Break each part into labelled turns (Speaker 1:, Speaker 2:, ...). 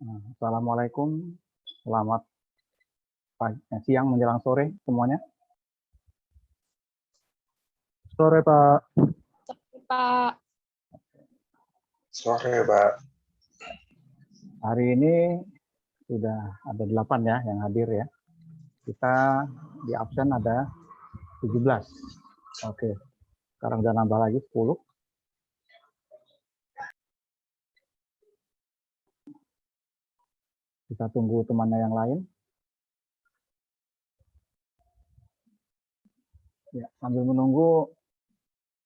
Speaker 1: Assalamualaikum, selamat siang menjelang sore semuanya. Sore Pak.
Speaker 2: Pak.
Speaker 3: Sore Pak.
Speaker 1: Hari ini sudah ada 8 ya yang hadir ya. Kita di absen ada 17. Oke, sekarang udah nambah lagi 10. Kita tunggu temannya yang lain. Ya, sambil menunggu,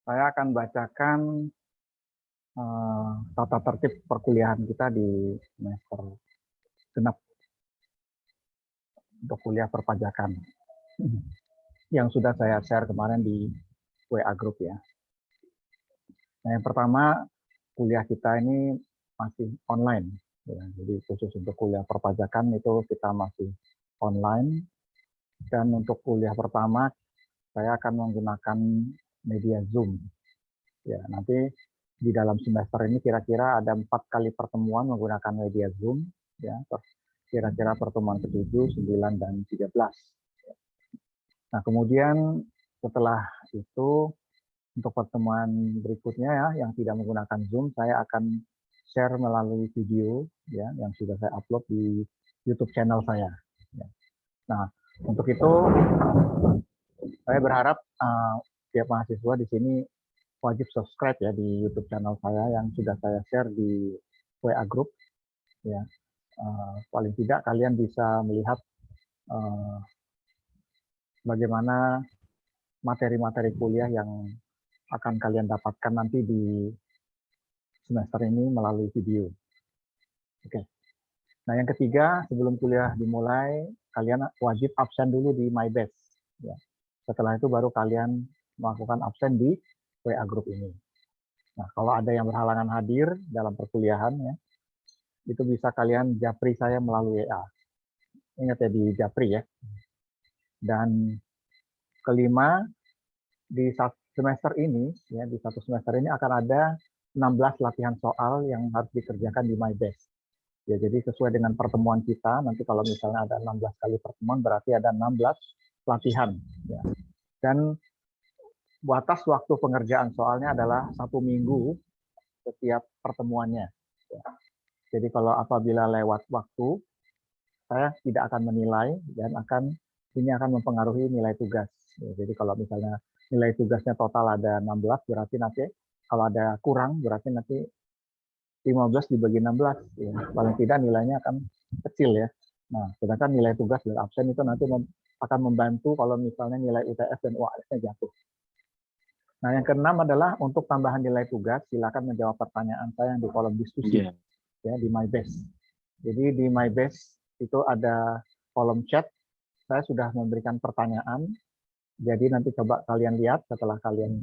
Speaker 1: saya akan bacakan tata tertib perkuliahan kita di semester genap untuk kuliah perpajakan yang sudah saya share kemarin di WA Group ya. Nah, yang pertama, kuliah kita ini masih online. Ya. Jadi khusus untuk kuliah perpajakan itu kita masih online. Dan untuk kuliah pertama, saya akan menggunakan media Zoom. Ya, nanti di dalam semester ini kira-kira ada 4 kali pertemuan menggunakan media Zoom. Ya, kira-kira pertemuan ke-7, 9, dan 13. Nah, kemudian setelah itu, untuk pertemuan berikutnya ya, yang tidak menggunakan Zoom, saya akan share melalui video ya, yang sudah saya upload di YouTube channel saya. Ya. Nah, untuk itu saya berharap tiap mahasiswa di sini wajib subscribe ya di YouTube channel saya yang sudah saya share di WA Group. Ya, paling tidak kalian bisa melihat bagaimana materi-materi kuliah yang akan kalian dapatkan nanti di semester ini melalui video. Oke. Nah, yang ketiga, sebelum kuliah dimulai, kalian wajib absen dulu di MyBest. Ya. Setelah itu baru kalian melakukan absen di WA Group ini. Nah, kalau ada yang berhalangan hadir dalam perkuliahan, ya, itu bisa kalian japri saya melalui WA. Ingat ya, di japri ya. Dan kelima, di semester ini, ya, di satu semester ini akan ada 16 latihan soal yang harus dikerjakan di MyBest. Ya, jadi sesuai dengan pertemuan kita, nanti kalau misalnya ada 16 kali pertemuan, berarti ada 16 latihan. Ya. Dan batas waktu pengerjaan soalnya adalah 1 minggu setiap pertemuannya. Ya. Jadi kalau apabila lewat waktu, saya tidak akan menilai dan ini akan mempengaruhi nilai tugas. Ya, jadi kalau misalnya nilai tugasnya total ada 16, berarti nanti kalau ada kurang, berarti nanti 15 dibagi 16, ya, paling tidak nilainya akan kecil ya. Nah, sedangkan nilai tugas dan absen itu nanti akan membantu kalau misalnya nilai UTS dan UAS-nya jatuh. Nah, yang keenam adalah untuk tambahan nilai tugas, silakan menjawab pertanyaan saya yang di kolom diskusi ya di MyBest. Jadi di MyBest itu ada kolom chat, saya sudah memberikan pertanyaan. Jadi nanti coba kalian lihat setelah kalian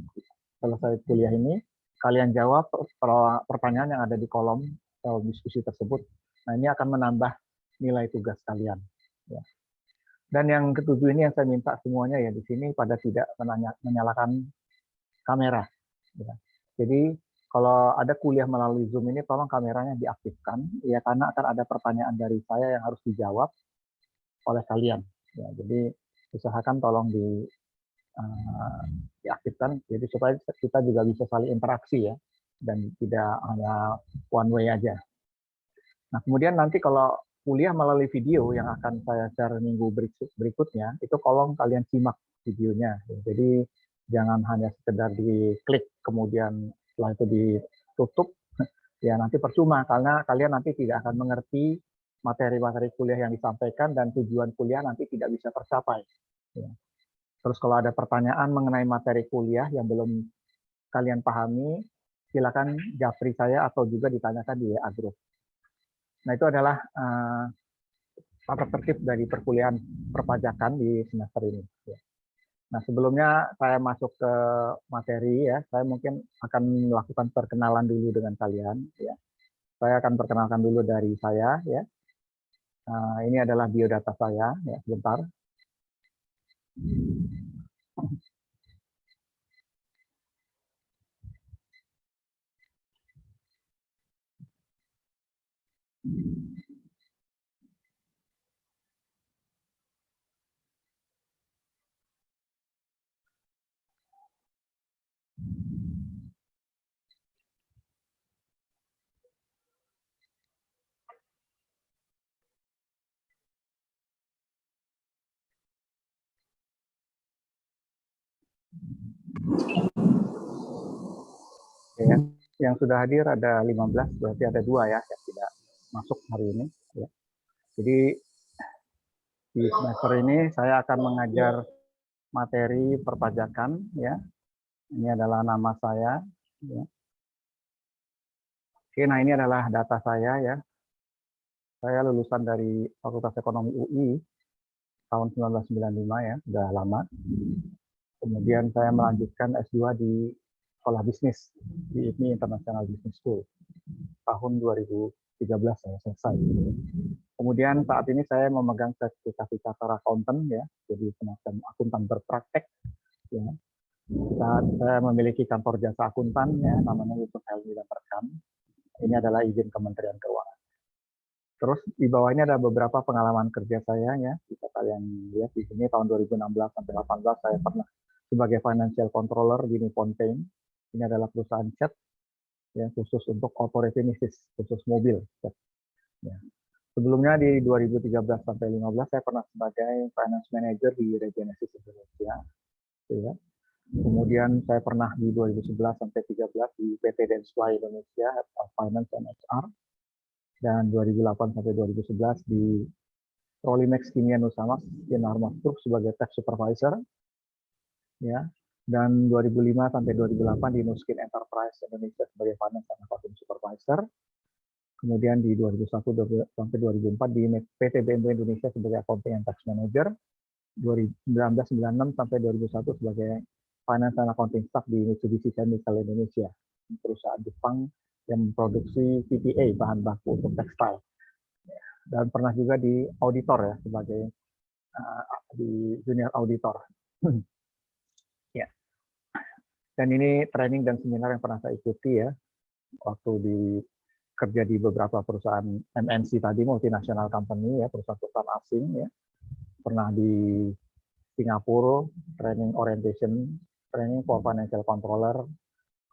Speaker 1: selesai kuliah ini, kalian jawab pertanyaan yang ada di kolom diskusi tersebut. Nah, ini akan menambah nilai tugas kalian. Ya. Dan yang ketujuh ini yang saya minta semuanya ya di sini pada tidak menyalakan kamera. Ya. Jadi kalau ada kuliah melalui Zoom ini, tolong kameranya diaktifkan, ya karena akan ada pertanyaan dari saya yang harus dijawab oleh kalian. Ya, jadi usahakan tolong diaktifkan, jadi supaya kita juga bisa saling interaksi ya, dan tidak hanya one way aja. Nah, kemudian nanti kalau kuliah melalui video yang akan saya share minggu berikutnya, itu tolong kalian simak videonya. Jadi jangan hanya sekedar diklik kemudian setelah itu ditutup, ya nanti percuma karena kalian nanti tidak akan mengerti materi-materi kuliah yang disampaikan dan tujuan kuliah nanti tidak bisa tercapai. Ya. Terus kalau ada pertanyaan mengenai materi kuliah yang belum kalian pahami, silakan japri saya atau juga ditanyakan di WA Group. Nah, itu adalah tata tertib dari perkuliahan perpajakan di semester ini. Nah, sebelumnya saya masuk ke materi ya, saya mungkin akan melakukan perkenalan dulu dengan kalian. Ya. Saya akan perkenalkan dulu dari saya. Ya. Ini adalah biodata saya. Ya, sebentar. Ya. Yang sudah hadir ada 15, berarti ada 2 ya yang tidak masuk hari ini. Ya. Jadi di semester ini saya akan mengajar materi perpajakan. Ya. Ini adalah nama saya. Ya. Oke, nah ini adalah data saya ya. Saya lulusan dari Fakultas Ekonomi UI tahun 1995 ya, sudah lama. Kemudian saya melanjutkan S2 di Sekolah Bisnis di IPMI International Business School. Tahun 2013 saya selesai. Kemudian saat ini saya memegang sertifikasi Chartered Accountant ya, jadi semacam akuntan berpraktek. Ya. Saat saya memiliki kantor jasa akuntan ya, namanya Yusuf Helmi dan Rekan. Ini adalah izin Kementerian Keuangan. Terus di bawah ini ada beberapa pengalaman kerja saya ya. Bisa kalian lihat di sini tahun 2016 sampai 2018 saya pernah sebagai financial controller di Nippon Paint. Ini adalah perusahaan cat ya, khusus untuk auto refinish, khusus mobil. Ya. Sebelumnya di 2013 sampai 2015 saya pernah sebagai finance manager di Regenesis Indonesia. Ya. Kemudian saya pernah di 2011 sampai 2013 di PT Densfly Indonesia, Head of Finance and HR. Dan 2008 sampai 2011 di Rolimex Kimia Nusama Sinar Mas Group sebagai tax supervisor. Ya. Dan 2005 sampai 2008 di Nuskin Enterprise Indonesia sebagai finance and accounting supervisor. Kemudian di 2001 sampai 2004 di PT BMW Indonesia sebagai accounting and tax manager. 1996 sampai 2001 sebagai finance and accounting staff di Mitsubishi Chemical Indonesia, perusahaan Jepang yang memproduksi PTA, bahan baku untuk tekstil. Dan pernah juga di auditor ya, sebagai di junior auditor. Ya. Dan ini training dan seminar yang pernah saya ikuti ya, waktu kerja di beberapa perusahaan MNC tadi, multinational company ya, perusahaan-perusahaan asing ya. Pernah di Singapura, training orientation, training for financial controller.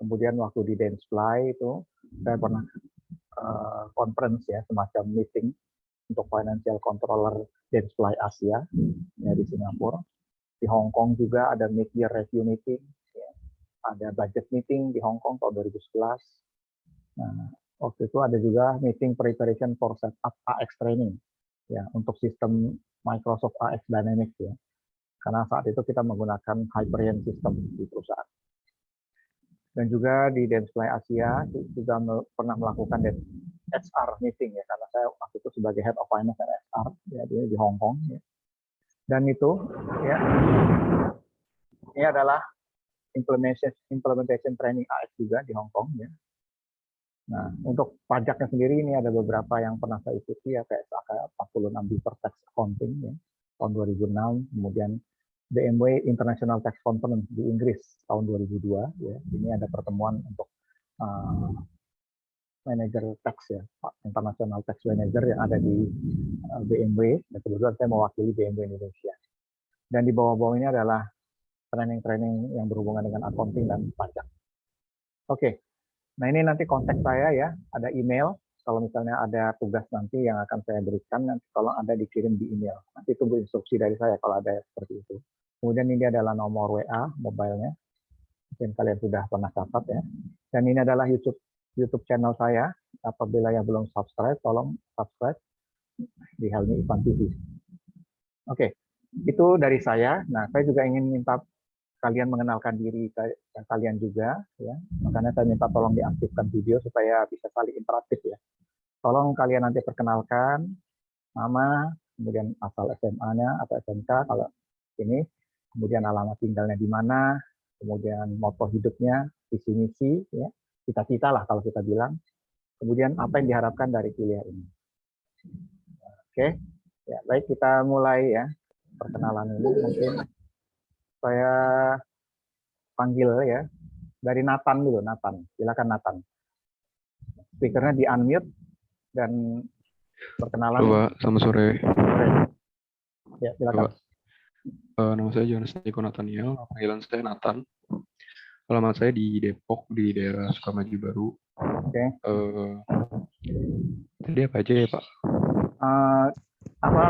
Speaker 1: Kemudian waktu di Densfly itu saya pernah conference ya, semacam meeting untuk financial controller Densfly Asia ya, di Singapura. Di Hong Kong juga ada mid-year review meeting, ya. Ada budget meeting di Hong Kong tahun 2011. Nah, waktu itu ada juga meeting preparation for setup AX training ya, untuk sistem Microsoft AX Dynamics ya. Karena saat itu kita menggunakan Hyperion system di perusahaan. Dan juga di Densfly Asia juga pernah melakukan HR meeting ya, karena saya waktu itu sebagai Head of Finance dan HR ya, di Hong Kong ya. Dan itu ya, ini adalah implementation training AX juga di Hong Kong ya. Nah, untuk pajaknya sendiri ini ada beberapa yang pernah saya ikuti ya, kayak 46 Deferred Tax Accounting ya, tahun 2006, kemudian BMW International Tax Conference di Inggris tahun 2002 ya. Ini ada pertemuan untuk manager tax ya, International Tax Manager yang ada di BMW, dan kebetulan saya mewakili BMW Indonesia. Dan di bawah-bawah ini adalah training-training yang berhubungan dengan accounting dan pajak. Oke, nah ini nanti kontak saya ya, ada email. Kalau misalnya ada tugas nanti yang akan saya berikan, nanti tolong Anda dikirim di email. Nanti tunggu instruksi dari saya kalau ada seperti itu. Kemudian ini adalah nomor WA, mobile-nya. Mungkin kalian sudah pernah catat ya. Dan ini adalah YouTube channel saya. Apabila yang belum subscribe, tolong subscribe di Helmi Ivan TV. Oke, itu dari saya. Nah, saya juga ingin minta kalian mengenalkan diri kalian juga. Ya. Makanya saya minta tolong diaktifkan video supaya bisa saling interaktif ya. Tolong kalian nanti perkenalkan nama, kemudian asal SMA-nya atau SMK kalau ini, kemudian alamat tinggalnya di mana, kemudian moto hidupnya, visi misi, ya, cita-cita lah kalau kita bilang, kemudian apa yang diharapkan dari kuliah ini. Oke, ya baik kita mulai ya perkenalan ini. Mungkin saya panggil ya dari Nathan dulu, Nathan, silakan Nathan. Speakernya di unmute dan perkenalan.
Speaker 3: Halo Pak, selamat sore.
Speaker 1: Ya silakan.
Speaker 3: Nama saya Jonas Niko Nathaniel, panggilan saya Nathan. Alamat saya di Depok, di daerah Sukamaji Baru.
Speaker 1: Oke.
Speaker 3: Tadi apa aja ya Pak?
Speaker 1: Apa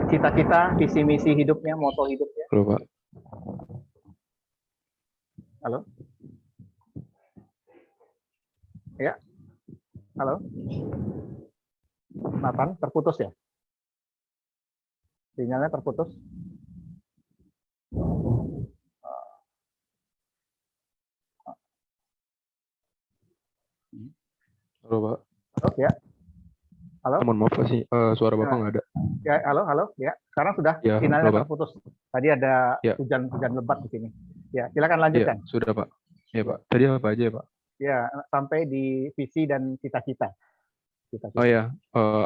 Speaker 1: cita-cita, visi misi hidupnya, moto hidupnya?
Speaker 3: Halo Pak.
Speaker 1: Halo. Ya. Halo. Nathan, terputus ya? Sinyalnya terputus.
Speaker 3: Halo Pak.
Speaker 1: Halo, ya. Halo.
Speaker 3: Mohon maaf Pak, sih suara Bapak nggak ada.
Speaker 1: Ya, halo. Ya, sekarang sudah
Speaker 3: Ya,
Speaker 1: sinyalnya
Speaker 3: halo, Pak.
Speaker 1: terputus. Tadi ada
Speaker 3: Ya.
Speaker 1: hujan lebat di sini. Ya, silakan
Speaker 3: Iya,
Speaker 1: lanjutkan.
Speaker 3: sudah Pak. Ya Pak. Tadi apa aja ya Pak?
Speaker 1: Ya, sampai di visi dan cita-cita.
Speaker 3: Oh ya,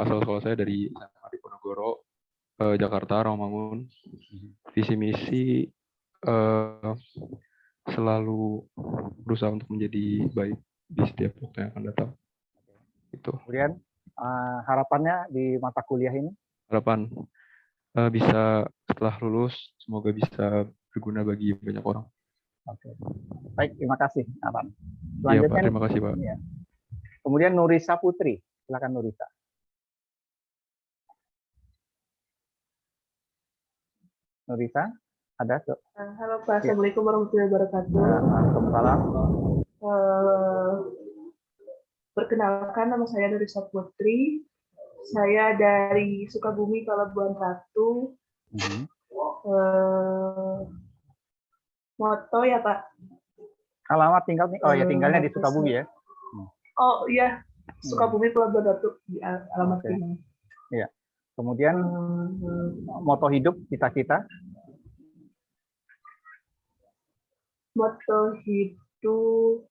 Speaker 3: asal sekolah saya dari SMA Diponegoro, Jakarta, Rawamangun. Visi misi selalu berusaha untuk menjadi baik di setiap waktu yang akan datang. Itu
Speaker 1: Kemudian harapannya di mata kuliah ini?
Speaker 3: harapan bisa setelah lulus, semoga bisa berguna bagi banyak orang.
Speaker 1: Oke. Baik, terima kasih, Nathan.
Speaker 3: Iya Pak,
Speaker 1: Selanjutnya,
Speaker 3: terima kasih Pak.
Speaker 1: ya. Kemudian Nurisa Putri, silakan Nurisa. Nurisa, ada?
Speaker 4: Halo Pak, Assalamualaikum warahmatullahi wabarakatuh.
Speaker 1: Waalaikumsalam.
Speaker 4: Perkenalkan, nama saya Nurisa Putri. Saya dari Sukabumi, Pelabuhan Ratu. Moto ya Pak?
Speaker 1: Alamat tinggal nih. Oh ya, tinggalnya di Sukabumi ya.
Speaker 4: Oh iya, Sukabumi, Pelabuhan Ratu. Di alamat
Speaker 1: Oke.
Speaker 4: ini.
Speaker 1: Iya. Kemudian moto hidup, cita-cita.
Speaker 4: Moto hidup.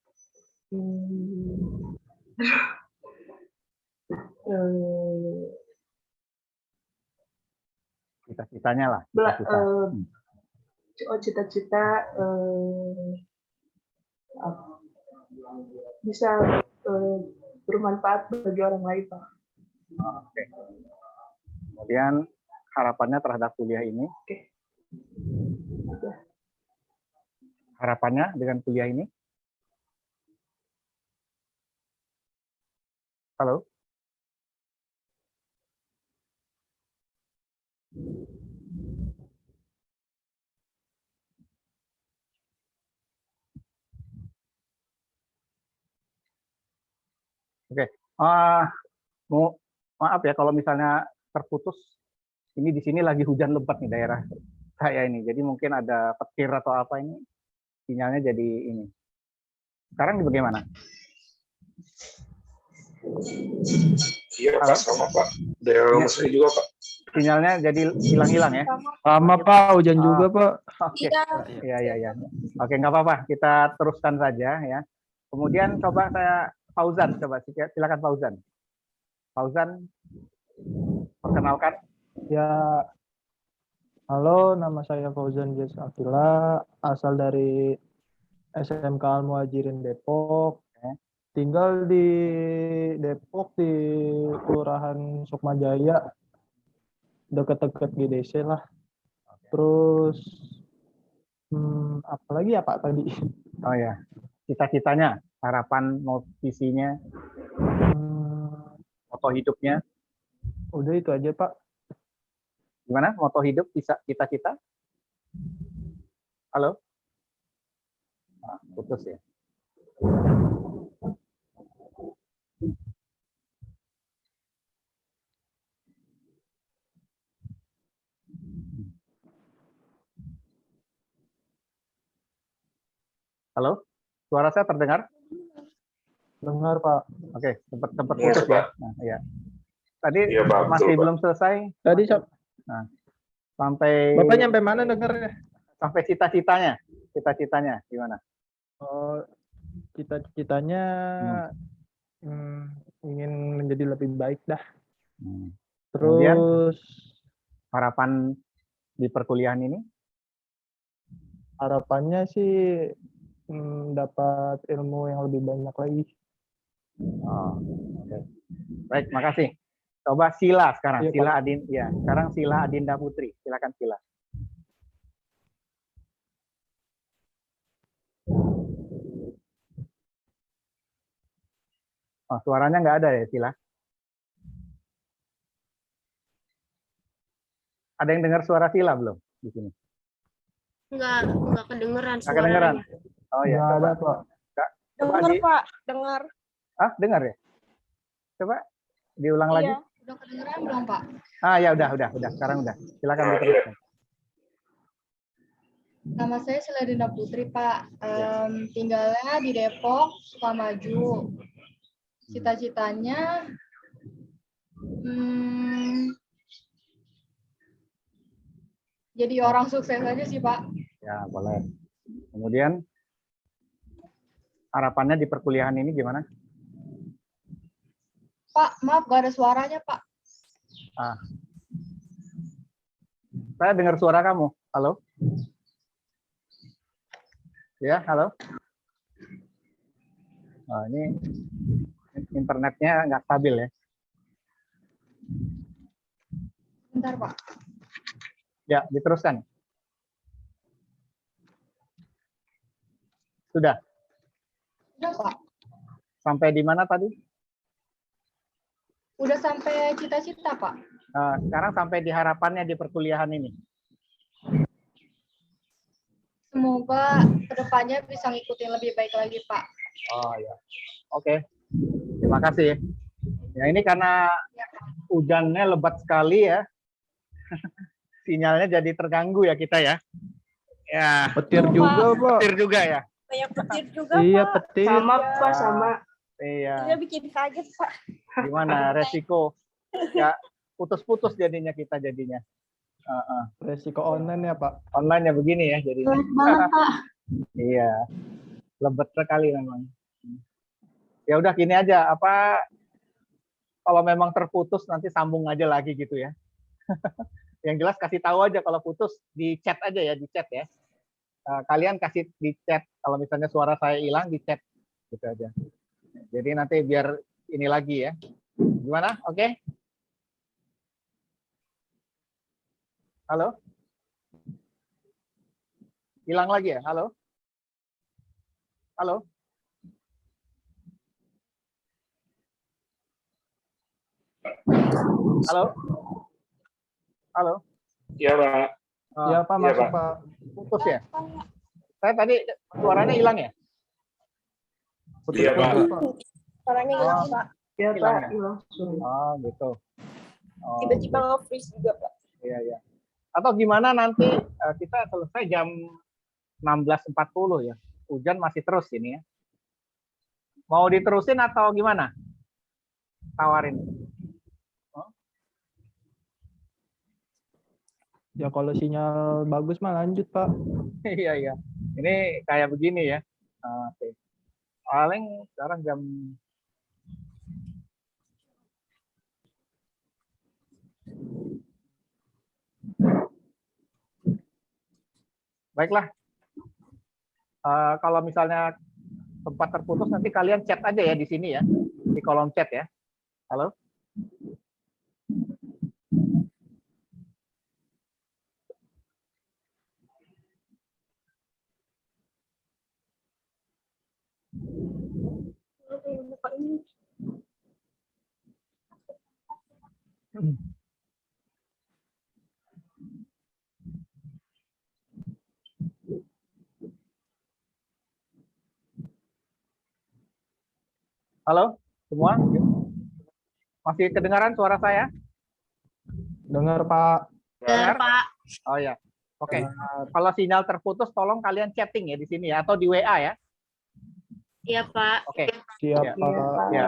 Speaker 1: Cita-citanya lah.
Speaker 4: Cita-cita bisa bermanfaat bagi orang lain, Pak.
Speaker 1: Oke. Kemudian harapannya terhadap kuliah ini.
Speaker 4: Oke.
Speaker 1: Harapannya dengan kuliah ini. Halo. Oke. Maaf ya kalau misalnya terputus. Ini di sini lagi hujan lebat nih daerah saya ini. Jadi mungkin ada petir atau apa ini. Sinyalnya jadi ini. Sekarang bagaimana?
Speaker 5: Iya Pak, sama Pak. Daerah saya juga Pak.
Speaker 1: Sinyalnya jadi hilang-hilang ya?
Speaker 6: Sama Pak, hujan juga Pak.
Speaker 1: Oke, iya. Oke, nggak apa-apa. Kita teruskan saja ya. Kemudian coba saya Fauzan, coba silakan Fauzan. Fauzan, perkenalkan.
Speaker 6: Ya, halo, nama saya Fauzan Jes Akila, asal dari SMK Al-Muhajirin Depok. Tinggal di Depok di Kelurahan Sukmajaya, dekat-dekat GDC lah. Terus apalagi ya Pak tadi?
Speaker 1: Oh ya, cita-citanya, harapan, visinya, moto hidupnya.
Speaker 6: Udah itu aja Pak.
Speaker 1: Gimana moto hidup, cita-cita? Halo? Putus ya. Halo? Suara saya terdengar?
Speaker 6: Dengar Pak.
Speaker 1: Oke, sempat putus ya. Nah, ya. Tadi
Speaker 5: Iya, Pak,
Speaker 1: masih
Speaker 5: betul,
Speaker 1: belum selesai.
Speaker 6: Tadi
Speaker 1: Sampai
Speaker 6: Bapak nyampe mana dengarnya?
Speaker 1: sampai cita-citanya gimana?
Speaker 6: Oh, cita-citanya ingin menjadi lebih baik dah.
Speaker 1: Kemudian,
Speaker 6: Terus
Speaker 1: harapan di perkuliahan ini?
Speaker 6: harapannya sih dapat ilmu yang lebih banyak lagi.
Speaker 1: Oh, okay. Baik, makasih. Coba Sila sekarang.
Speaker 6: Iya,
Speaker 1: Sila Adin, ya. Sekarang Sila Adinda Putri. Silakan Sila. Oh, suaranya nggak ada ya, Sila? Ada yang dengar suara Sila belum di sini?
Speaker 2: Enggak kedengeran
Speaker 1: Nggak kedengeran?
Speaker 2: suaranya.
Speaker 1: Oh ya,
Speaker 6: Nggak
Speaker 1: coba.
Speaker 6: ada Pak.
Speaker 1: Coba
Speaker 2: Dengar, Pak. Dengar.
Speaker 1: Ah, dengar ya? Coba diulang lagi.
Speaker 2: Iya. Udah kedengeran belum, Pak?
Speaker 1: Ah, ya udah. Sekarang udah. Silakan diteruskan.
Speaker 2: Nama saya Seladina Putri, Pak. Tinggalnya di Depok, Sukamaju. Cita-citanya jadi orang sukses aja sih, Pak.
Speaker 1: Ya, boleh. Kemudian harapannya di perkuliahan ini gimana?
Speaker 2: Pak, maaf gak ada suaranya, Pak.
Speaker 1: Ah. Saya dengar suara kamu. Halo? Ya, halo? Oh, ini internetnya nggak stabil ya.
Speaker 2: Bentar, Pak.
Speaker 1: Ya, diteruskan. Sudah.
Speaker 2: Udah, Pak.
Speaker 1: Sampai di mana tadi?
Speaker 2: Udah sampai cita-cita, Pak.
Speaker 1: Sekarang sampai di harapannya di perkuliahan ini.
Speaker 2: Semoga kedepannya bisa ngikutin lebih baik lagi, Pak.
Speaker 1: Oh ya. Oke. Terima kasih. Ya ini karena hujannya lebat sekali ya. Sinyalnya jadi terganggu ya kita ya. Ya,
Speaker 6: Petir juga, Pak.
Speaker 1: petir juga ya.
Speaker 7: Banyak petir juga,
Speaker 6: Iya,
Speaker 7: Pak.
Speaker 6: petir.
Speaker 4: Sama Pak, sama.
Speaker 1: Iya.
Speaker 7: Dia bikin kaget, Pak.
Speaker 1: Gimana resiko? Ya putus-putus jadinya kita jadinya.
Speaker 6: Resiko online ya, Pak.
Speaker 1: Online ya begini ya jadinya.
Speaker 2: Banget, Pak.
Speaker 1: Iya. Lebat sekali memang. Ya udah gini aja, kalau memang terputus nanti sambung aja lagi gitu ya. Yang jelas kasih tahu aja kalau putus di chat aja ya, di chat ya. Kalian kasih di chat kalau misalnya suara saya hilang di chat gitu aja. Jadi nanti biar ini lagi ya. Gimana? Oke? Halo? Hilang lagi ya? Halo? Halo? Halo? Halo?
Speaker 5: Iya, Pak.
Speaker 6: Iya, Pak,
Speaker 5: Iya,
Speaker 6: masuk,
Speaker 5: Pak.
Speaker 6: Pak.
Speaker 1: Putus ya? Saya tadi suaranya hilang ya?
Speaker 5: Iya, Pak.
Speaker 7: Suaranya hilang, Pak.
Speaker 4: Ya,
Speaker 1: Hilang
Speaker 4: Pak.
Speaker 1: ya?
Speaker 4: Hilang.
Speaker 1: Oh, gitu. Oh,
Speaker 7: Tiba-tiba nge-freeze juga, Pak.
Speaker 1: iya, iya. Atau gimana nanti kita selesai jam 16.40 ya. Hujan masih terus ini ya. Mau diterusin atau gimana? Tawarin.
Speaker 6: Ya kalau sinyal bagus mah lanjut, Pak.
Speaker 1: Iya, iya. Ini kayak begini ya. Oke. Paling sekarang jam baiklah. Kalau misalnya tempat terputus nanti kalian chat aja ya di sini ya, di kolom chat ya. Halo? Halo semua? Masih kedengaran suara saya?
Speaker 6: Dengar, Pak.
Speaker 1: Dengar?
Speaker 7: Pak.
Speaker 1: Oh ya. Oke. Kalau sinyal terputus tolong kalian chatting ya di sini ya atau di WA ya.
Speaker 7: Iya, Pak.
Speaker 1: Oke.
Speaker 6: Siap,
Speaker 1: Ya.
Speaker 6: Pak.
Speaker 1: Ya.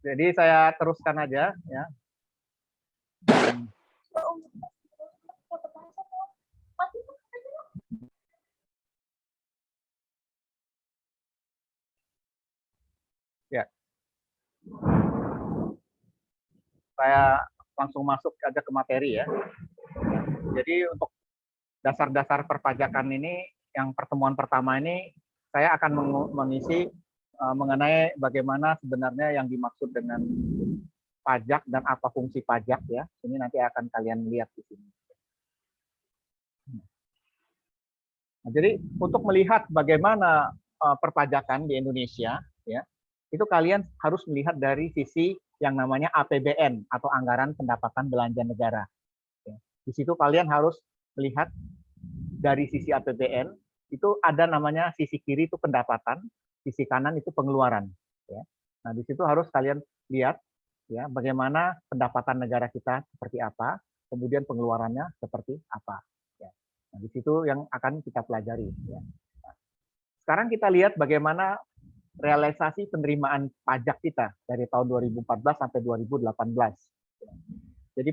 Speaker 1: Jadi saya teruskan aja ya. Ya. Saya langsung masuk aja ke materi ya. Jadi untuk dasar-dasar perpajakan ini, yang pertemuan pertama ini, saya akan mengisi mengenai bagaimana sebenarnya yang dimaksud dengan pajak dan apa fungsi pajak ya. Ini nanti akan kalian lihat di sini. Nah, jadi untuk melihat bagaimana perpajakan di Indonesia, ya, itu kalian harus melihat dari sisi yang namanya APBN atau Anggaran Pendapatan Belanja Negara. Ya. Di situ kalian harus melihat dari sisi APBN itu ada namanya sisi kiri itu pendapatan, sisi kanan itu pengeluaran. Ya. Nah, di situ harus kalian lihat ya bagaimana pendapatan negara kita seperti apa, kemudian pengeluarannya seperti apa. Ya. Nah, di situ yang akan kita pelajari. Ya. Nah, sekarang kita lihat bagaimana realisasi penerimaan pajak kita dari tahun 2014 sampai 2018. Ya. Jadi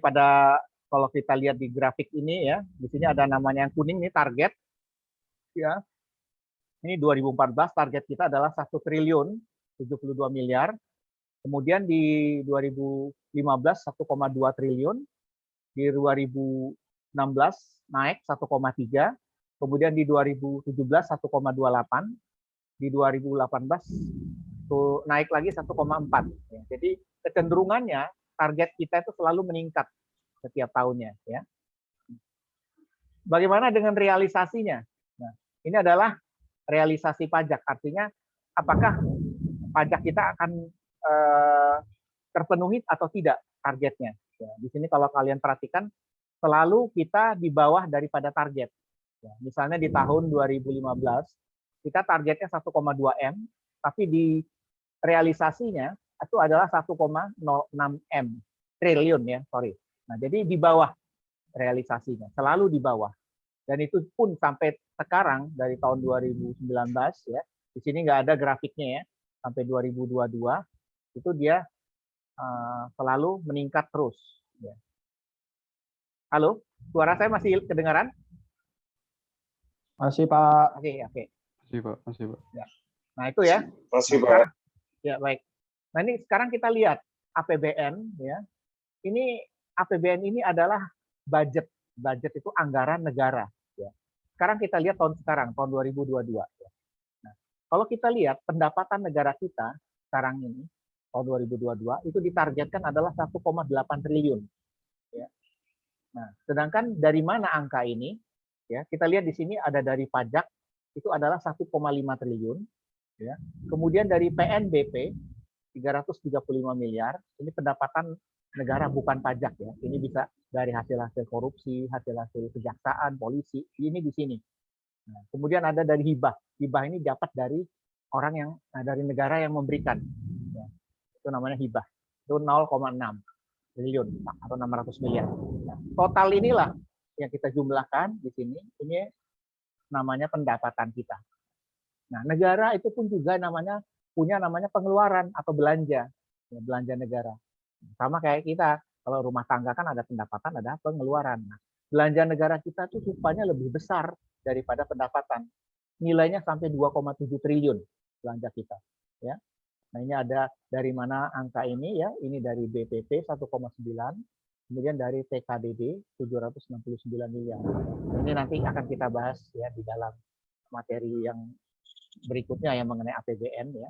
Speaker 1: kalau kita lihat di grafik ini ya, di sini ada namanya yang kuning ini target. Ya. Ini 2014 target kita adalah 1 triliun 72 miliar. Kemudian di 2015 1,2 triliun, di 2016 naik 1,3, kemudian di 2017 1,28, di 2018 itu naik lagi 1,4. Jadi kecenderungannya target kita itu selalu meningkat setiap tahunnya. Ya. Bagaimana dengan realisasinya? Nah, ini adalah realisasi pajak, artinya apakah pajak kita akan terpenuhi atau tidak targetnya. Ya, di sini kalau kalian perhatikan selalu kita di bawah daripada target. Ya, misalnya di tahun 2015 kita targetnya 1,2 M, tapi di realisasinya itu adalah 1,06 M triliun ya, sorry. Nah, jadi di bawah realisasinya, selalu di bawah. Dan itu pun sampai sekarang dari tahun 2019 ya. Di sini nggak ada grafiknya ya, sampai 2022 itu dia selalu meningkat terus. Ya. Halo, suara saya masih kedengaran?
Speaker 6: Masih, Pak.
Speaker 1: Oke, oke.
Speaker 3: Masih, Pak. Masih, Pak.
Speaker 1: Ya. Nah, itu ya.
Speaker 5: Masih, Pak.
Speaker 1: Ya, baik. Nah, ini sekarang kita lihat APBN ya. Ini APBN ini adalah budget. Budget itu anggaran negara ya. Sekarang kita lihat tahun 2022 ya. Nah, kalau kita lihat pendapatan negara kita sekarang ini tahun 2022 itu ditargetkan adalah 1,8 triliun. Ya. Nah, sedangkan dari mana angka ini? Ya, kita lihat di sini ada dari pajak itu adalah 1,5 triliun. Ya. Kemudian dari PNBP 335 miliar. Ini pendapatan negara bukan pajak ya. Ini bisa dari hasil-hasil korupsi, hasil-hasil kejaksaan, polisi. Ini di sini. Nah, kemudian ada dari hibah. Hibah ini dapat dari orang yang dari negara yang memberikan. Itu namanya hibah. Itu 0,6 triliun atau 600 miliar. Nah, total inilah yang kita jumlahkan di sini. Ini namanya pendapatan kita. Nah, negara itu pun juga punya namanya pengeluaran atau belanja, ya, belanja negara. Sama kayak kita, kalau rumah tangga kan ada pendapatan, ada pengeluaran. Nah, belanja negara kita itu rupanya lebih besar daripada pendapatan. Nilainya sampai 2,7 triliun belanja kita. Ya. Nah, ini ada dari mana angka ini ya? Ini dari BPP 1,9, kemudian dari TKDD 769 miliar. Ini nanti akan kita bahas ya di dalam materi yang berikutnya yang mengenai APBN ya.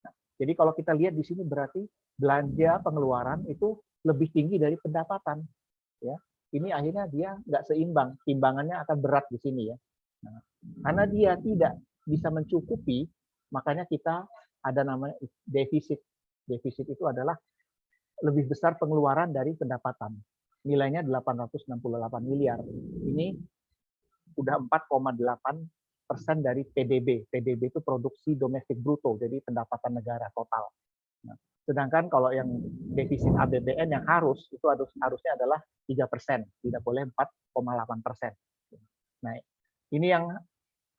Speaker 1: Nah, jadi kalau kita lihat di sini berarti belanja pengeluaran itu lebih tinggi dari pendapatan ya. Ini akhirnya dia nggak seimbang, timbangannya akan berat di sini ya. Nah, karena dia tidak bisa mencukupi, makanya kita ada namanya defisit. Defisit itu adalah lebih besar pengeluaran dari pendapatan. Nilainya 868 miliar. Ini udah 4,8% dari PDB. PDB itu produksi domestik bruto, jadi pendapatan negara total. Nah, sedangkan kalau yang defisit APBN yang itu harusnya adalah 3%, tidak boleh 4,8%. Nah, ini yang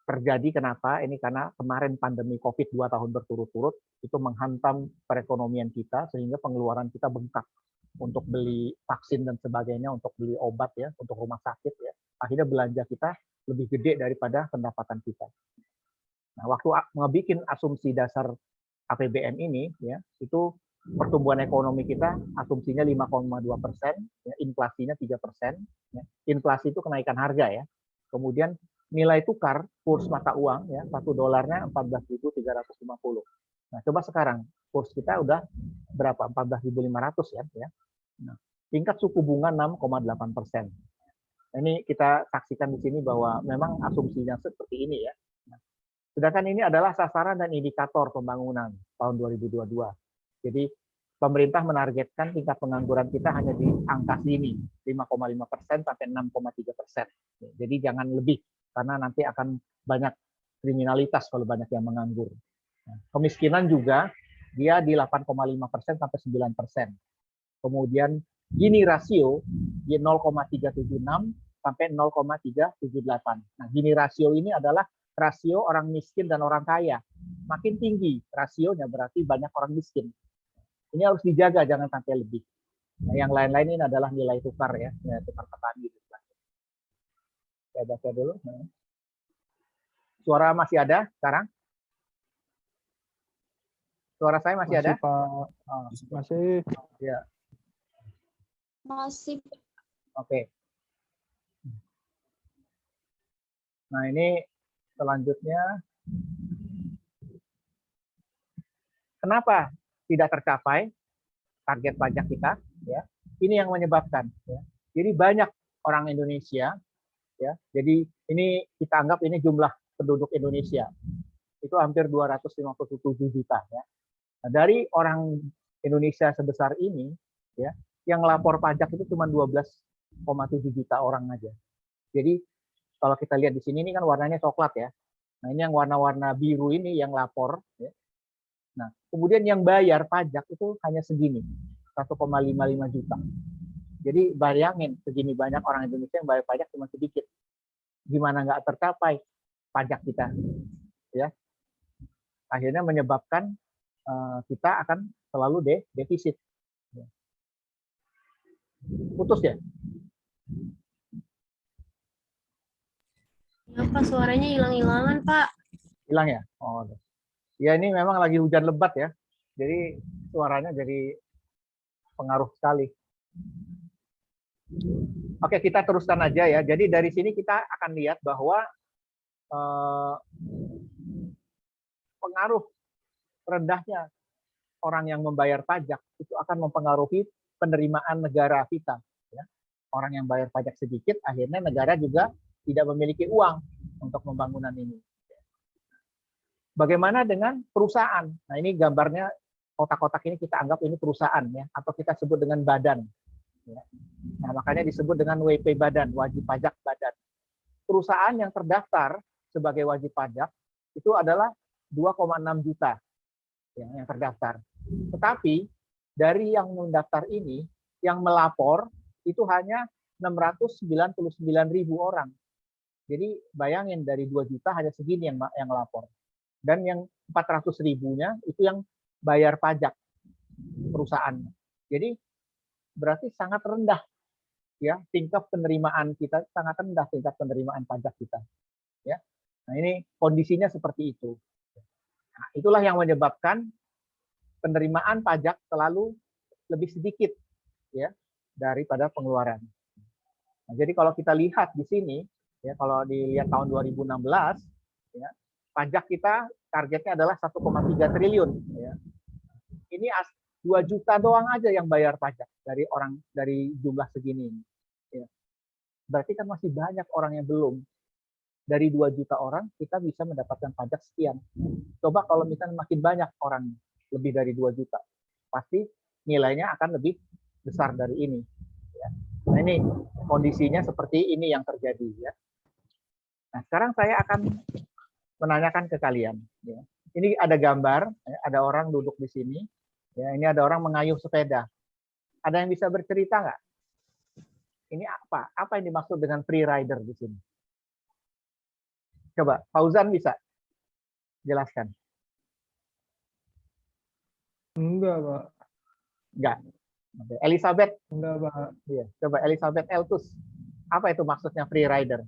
Speaker 1: terjadi kenapa? Ini karena kemarin pandemi COVID 2 tahun berturut-turut itu menghantam perekonomian kita sehingga pengeluaran kita bengkak untuk beli vaksin dan sebagainya, untuk beli obat ya, untuk rumah sakit ya. Akhirnya belanja kita lebih gede daripada pendapatan kita. Nah, waktu ngebikin asumsi dasar APBN ini ya, itu pertumbuhan ekonomi kita asumsinya 5,2%, ya, inflasinya 3%. Ya. Inflasi itu kenaikan harga ya. Kemudian nilai tukar kurs mata uang ya, $1 14.350. Nah, coba sekarang kurs kita udah berapa? 14.500 ya. Nah, tingkat suku bunga 6,8%. Ini kita saksikan di sini bahwa memang asumsinya seperti ini ya. Nah, sedangkan ini adalah sasaran dan indikator pembangunan tahun 2022. Jadi pemerintah menargetkan tingkat pengangguran kita hanya di angka sini, 5,5% sampai 6,3%. Jadi jangan lebih, karena nanti akan banyak kriminalitas kalau banyak yang menganggur. Nah, kemiskinan juga dia di 8,5% sampai 9%. Kemudian Gini rasio di 0,376 sampai 0,378. Nah, Gini rasio ini adalah rasio orang miskin dan orang kaya. Makin tinggi rasionya berarti banyak orang miskin. Ini harus dijaga, jangan sampai lebih. Nah, yang lain-lain ini adalah nilai tukar ya, nilai tukar petani. Saya baca dulu. Suara masih ada sekarang? Suara saya masih ada?
Speaker 6: Pak.
Speaker 1: Oh,
Speaker 6: Masih.
Speaker 1: ya.
Speaker 2: Masih.
Speaker 1: Oke. Nah, ini selanjutnya. Kenapa tidak tercapai target pajak kita? Ya, ini yang menyebabkan. Ya. Jadi banyak orang Indonesia. Ya, jadi ini kita anggap ini jumlah penduduk Indonesia. Itu hampir 257 juta. Ya. Nah, dari orang Indonesia sebesar ini, ya, yang lapor pajak itu cuma 12,7 juta orang aja. Jadi kalau kita lihat di sini ini kan warnanya coklat ya. Nah, ini yang warna-warna biru ini yang lapor. Ya. Nah, kemudian yang bayar pajak itu hanya segini, 1,55 juta. Jadi bayangin segini banyak orang Indonesia yang bayar pajak cuma sedikit. Gimana nggak tercapai pajak kita? Ya, akhirnya menyebabkan kita akan selalu defisit. Putus ya?
Speaker 7: Ya Pak, suaranya hilang-hilangan Pak.
Speaker 1: Hilang ya? Oh, ya ini memang lagi hujan lebat ya. Jadi suaranya jadi pengaruh sekali. Oke, kita teruskan aja ya. Jadi dari sini kita akan lihat bahwa pengaruh rendahnya orang yang membayar pajak itu akan mempengaruhi penerimaan negara kita. Ya. Orang yang bayar pajak sedikit, akhirnya negara juga tidak memiliki uang untuk pembangunan ini. Bagaimana dengan perusahaan? Nah, ini gambarnya kotak-kotak ini kita anggap ini perusahaan ya, atau kita sebut dengan badan. Ya. Nah, makanya disebut dengan WP badan, wajib pajak badan. Perusahaan yang terdaftar sebagai wajib pajak itu adalah 2,6 juta ya, yang terdaftar. Tetapi dari yang mendaftar ini, yang melapor itu hanya 699.000 orang. Jadi bayangin dari 2 juta hanya segini yang lapor. Dan yang 400.000-nya itu yang bayar pajak perusahaannya. Jadi berarti sangat rendah ya tingkat penerimaan kita, sangat rendah tingkat penerimaan pajak kita. Ya. Nah, ini kondisinya seperti itu. Nah, itulah yang menyebabkan penerimaan pajak selalu lebih sedikit ya daripada pengeluaran. Nah, jadi kalau kita lihat di sini ya, kalau dilihat tahun 2016 ya, pajak kita targetnya adalah 1,3 triliun ya. Ini 2 juta doang aja yang bayar pajak dari jumlah segini ya. Berarti kan masih banyak orang yang belum. Dari 2 juta orang kita bisa mendapatkan pajak sekian. Coba kalau misalnya makin banyak orang, lebih dari 2 juta, pasti nilainya akan lebih besar dari ini. Ya. Nah, ini kondisinya seperti ini yang terjadi. Ya. Nah, sekarang saya akan menanyakan ke kalian. Ya. Ini ada gambar, ya, ada orang duduk di sini. Ya, ini ada orang mengayuh sepeda. Ada yang bisa bercerita nggak? Ini apa? Apa yang dimaksud dengan free rider di sini? Coba, Fauzan bisa jelaskan?
Speaker 6: Enggak, Pak.
Speaker 1: Enggak. Oke. Elizabeth,
Speaker 6: Enggak, Pak.
Speaker 1: iya. Coba Elizabeth Eltus. Apa itu maksudnya free rider?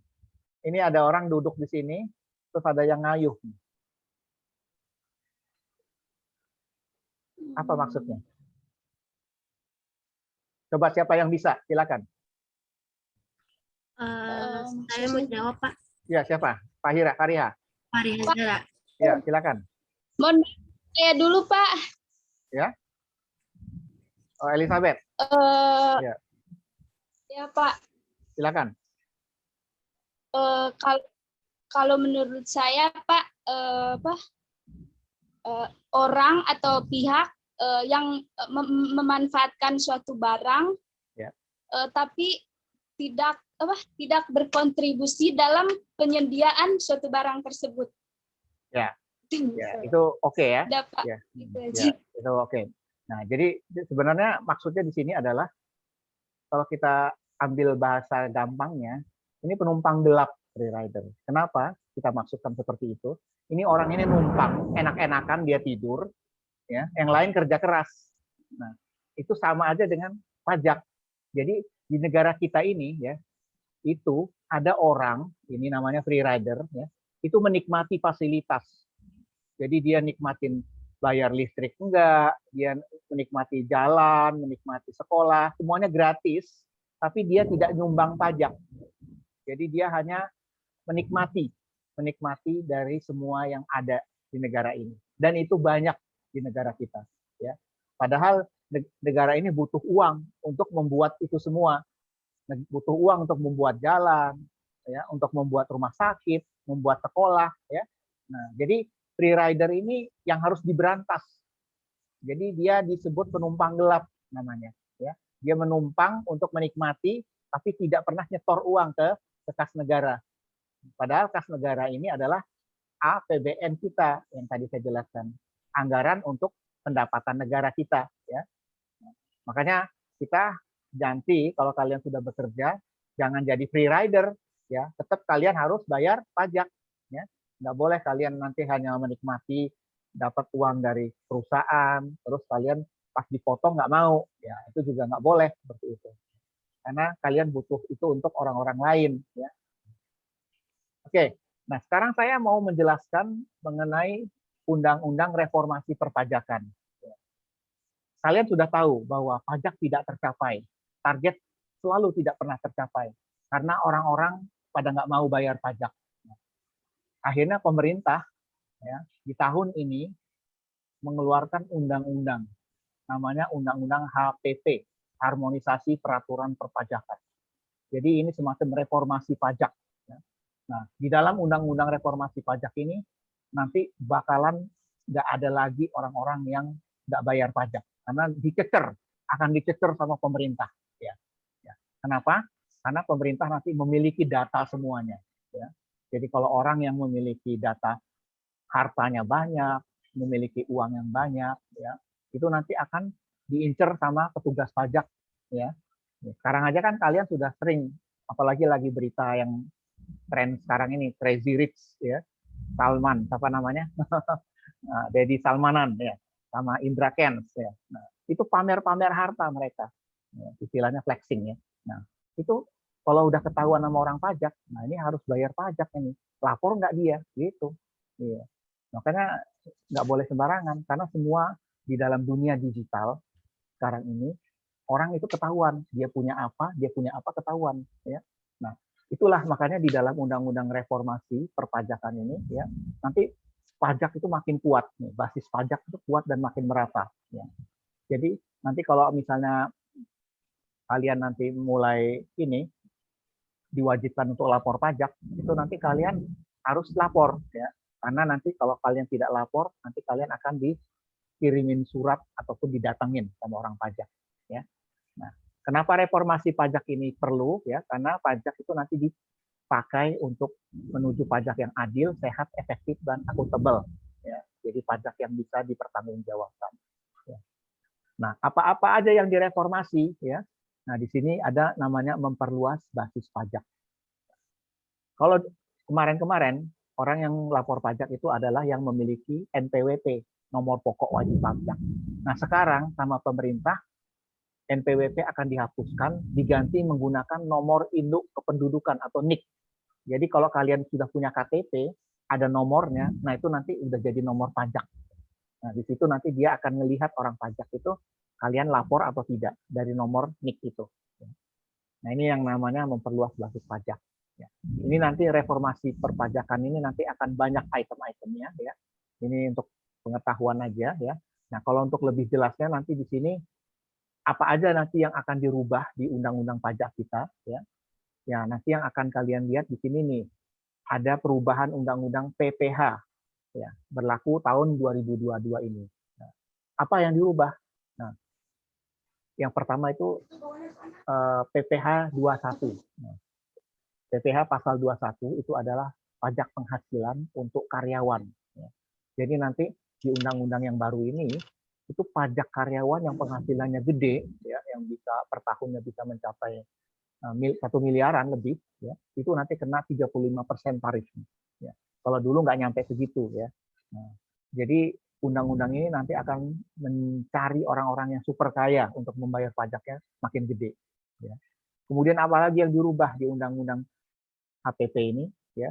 Speaker 1: Ini ada orang duduk di sini, terus ada yang ngayuh. Apa maksudnya? Coba siapa yang bisa? Silakan.
Speaker 7: Saya mau jawab Pak.
Speaker 1: Ya, siapa? Pak Hira, Kariha.
Speaker 7: Pak Reza.
Speaker 1: Ya, silakan.
Speaker 2: Mohon saya dulu, Pak.
Speaker 1: Ya. Oh, Elizabeth, Ya.
Speaker 2: Ya, Pak.
Speaker 1: silakan.
Speaker 2: Kalau menurut saya, Pak, orang atau pihak yang memanfaatkan suatu barang,
Speaker 1: Ya.
Speaker 2: tapi tidak berkontribusi dalam penyediaan suatu barang tersebut.
Speaker 1: Ya. Ya, itu oke ya.
Speaker 2: Dapat
Speaker 1: Ya.
Speaker 2: gitu
Speaker 1: Ya,
Speaker 2: aja.
Speaker 1: Itu oke. Nah, jadi sebenarnya maksudnya di sini adalah kalau kita ambil bahasa gampangnya, ini penumpang gelap free rider. Kenapa kita maksudkan seperti itu? Ini orang ini numpang, enak-enakan dia tidur, ya, yang lain kerja keras. Nah, itu sama aja dengan pajak. Jadi di negara kita ini ya, itu ada orang, ini namanya free rider ya, itu menikmati fasilitas. Jadi dia nikmatin bayar listrik enggak, dia menikmati jalan, menikmati sekolah, semuanya gratis, tapi dia tidak nyumbang pajak. Jadi dia hanya menikmati dari semua yang ada di negara ini. Dan itu banyak di negara kita. Ya. Padahal negara ini butuh uang untuk membuat itu semua. Butuh uang untuk membuat jalan, ya, untuk membuat rumah sakit, membuat sekolah. Ya. Nah, jadi free rider ini yang harus diberantas. Jadi dia disebut penumpang gelap namanya. Ya. Dia menumpang untuk menikmati, tapi tidak pernah nyetor uang ke kas negara. Padahal kas negara ini adalah APBN kita yang tadi saya jelaskan, anggaran untuk pendapatan negara kita. Ya. Makanya kita ganti kalau kalian sudah bekerja, jangan jadi free rider, ya. Tetap kalian harus bayar pajak. Ya. Nggak boleh kalian nanti hanya menikmati dapat uang dari perusahaan, terus kalian pas dipotong nggak mau, ya itu juga nggak boleh seperti itu. Karena kalian butuh itu untuk orang-orang lain. Ya. Oke, nah sekarang saya mau menjelaskan mengenai Undang-Undang Reformasi Perpajakan. Kalian sudah tahu bahwa pajak tidak tercapai, target selalu tidak pernah tercapai, karena orang-orang pada nggak mau bayar pajak. Akhirnya pemerintah ya, di tahun ini mengeluarkan undang-undang, namanya Undang-Undang HPP, Harmonisasi Peraturan Perpajakan. Jadi ini semacam reformasi pajak. Nah, di dalam undang-undang reformasi pajak ini nanti bakalan nggak ada lagi orang-orang yang nggak bayar pajak karena akan dicecer sama pemerintah. Ya. Ya. Kenapa? Karena pemerintah nanti memiliki data semuanya. Ya. Jadi kalau orang yang memiliki data hartanya banyak, memiliki uang yang banyak, ya, itu nanti akan diincer sama petugas pajak. Ya. Sekarang aja kan kalian sudah sering, apalagi lagi berita yang tren sekarang ini, Crazy Rich, ya, Salman, apa namanya, Deddy Salmanan, ya, sama Indra Kents, ya. Nah, itu pamer-pamer harta mereka, ya, istilahnya flexing, ya. Nah, itu kalau udah ketahuan sama orang pajak, nah ini harus bayar pajak ini, lapor nggak dia, gitu. Ya. Makanya nggak boleh sembarangan, karena semua di dalam dunia digital sekarang ini orang itu ketahuan, dia punya apa ketahuan, ya. Nah, itulah makanya di dalam Undang-Undang Reformasi Perpajakan ini, ya, nanti pajak itu makin kuat, nih, basis pajak itu kuat dan makin merata. Ya. Jadi nanti kalau misalnya kalian nanti mulai ini diwajibkan untuk lapor pajak, itu nanti kalian harus lapor, ya, karena nanti kalau kalian tidak lapor, nanti kalian akan dikirimin surat ataupun didatengin sama orang pajak. Ya. Nah, kenapa reformasi pajak ini perlu? Ya, karena pajak itu nanti dipakai untuk menuju pajak yang adil, sehat, efektif, dan akuntabel. Ya, jadi pajak yang bisa dipertanggungjawabkan. Ya. Nah, apa-apa aja yang direformasi? Ya. Nah, di sini ada namanya memperluas basis pajak. Kalau kemarin-kemarin orang yang lapor pajak itu adalah yang memiliki NPWP, nomor pokok wajib pajak. Nah, sekarang sama pemerintah NPWP akan dihapuskan, diganti menggunakan nomor induk kependudukan atau NIK. Jadi kalau kalian sudah punya KTP, ada nomornya, nah itu nanti udah jadi nomor pajak. Nah, di situ nanti dia akan melihat orang pajak itu kalian lapor atau tidak dari nomor NIK itu. Nah, ini yang namanya memperluas basis pajak. Ini nanti reformasi perpajakan ini nanti akan banyak item-itemnya, ya. Ini untuk pengetahuan aja, ya. Nah, kalau untuk lebih jelasnya nanti di sini apa aja nanti yang akan dirubah di undang-undang pajak kita, ya. Ya, nanti yang akan kalian lihat di sini nih, ada perubahan undang-undang PPH, ya, berlaku tahun 2022 ini. Nah, apa yang dirubah? Nah, yang pertama itu PPH 21. Nah, PPH pasal 21 itu adalah pajak penghasilan untuk karyawan. Ya. Jadi nanti di undang-undang yang baru ini, itu pajak karyawan yang penghasilannya gede, ya, yang bisa per tahunnya bisa mencapai 1 miliaran lebih, ya, itu nanti kena 35% tarifnya. Ya. Kalau dulu nggak nyampe segitu, ya. Nah, jadi undang-undang ini nanti akan mencari orang-orang yang super kaya untuk membayar pajaknya makin gede. Ya. Kemudian apalagi yang dirubah di undang-undang HPP ini, ya,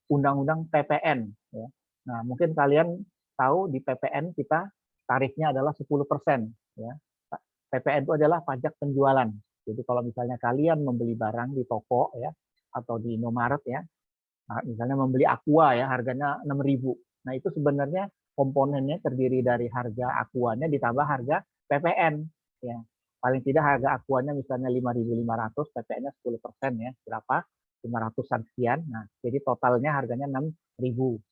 Speaker 1: undang-undang PPN. Ya. Nah, mungkin kalian tahu di PPN kita tarifnya adalah 10%. Ya. PPN itu adalah pajak penjualan. Jadi kalau misalnya kalian membeli barang di toko, ya, atau di Indomaret, ya, misalnya membeli Aqua, ya, harganya 6.000. Nah, itu sebenarnya komponennya terdiri dari harga Aquanya ditambah harga PPN. Ya. Paling tidak harga Aquanya misalnya 5.500, PPN-nya 10%, ya, berapa? 500-an sekian. Nah, jadi totalnya harganya 6.000.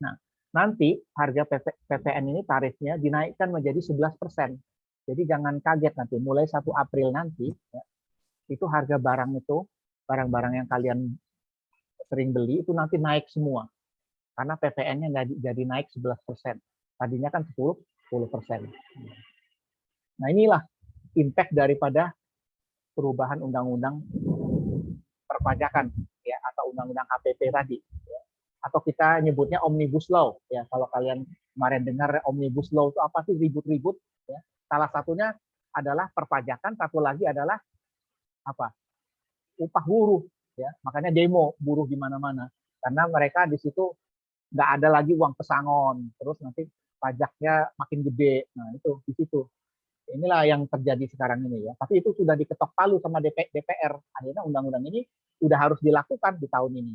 Speaker 1: Nah, nanti harga PPN ini tarifnya dinaikkan menjadi 11%. Jadi jangan kaget nanti, mulai 1 April nanti, ya, itu harga barang-barang yang kalian sering beli itu nanti naik semua. Karena PPN-nya jadi naik 11%. Tadinya kan 10%. Nah, inilah impact daripada perubahan undang-undang perpajakan, ya, atau undang-undang HPP tadi, ya. Atau kita nyebutnya Omnibus Law, ya. Kalau kalian kemarin dengar Omnibus Law itu apa sih, ribut-ribut, ya. Salah satunya adalah perpajakan, satu lagi adalah apa? Upah buruh, ya. Makanya demo buruh di mana-mana. Karena mereka di situ nggak ada lagi uang pesangon, terus nanti pajaknya makin gede. Nah, itu di situ. Inilah yang terjadi sekarang ini, ya. Tapi itu sudah diketok palu sama DPR. Akhirnya undang-undang ini sudah harus dilakukan di tahun ini.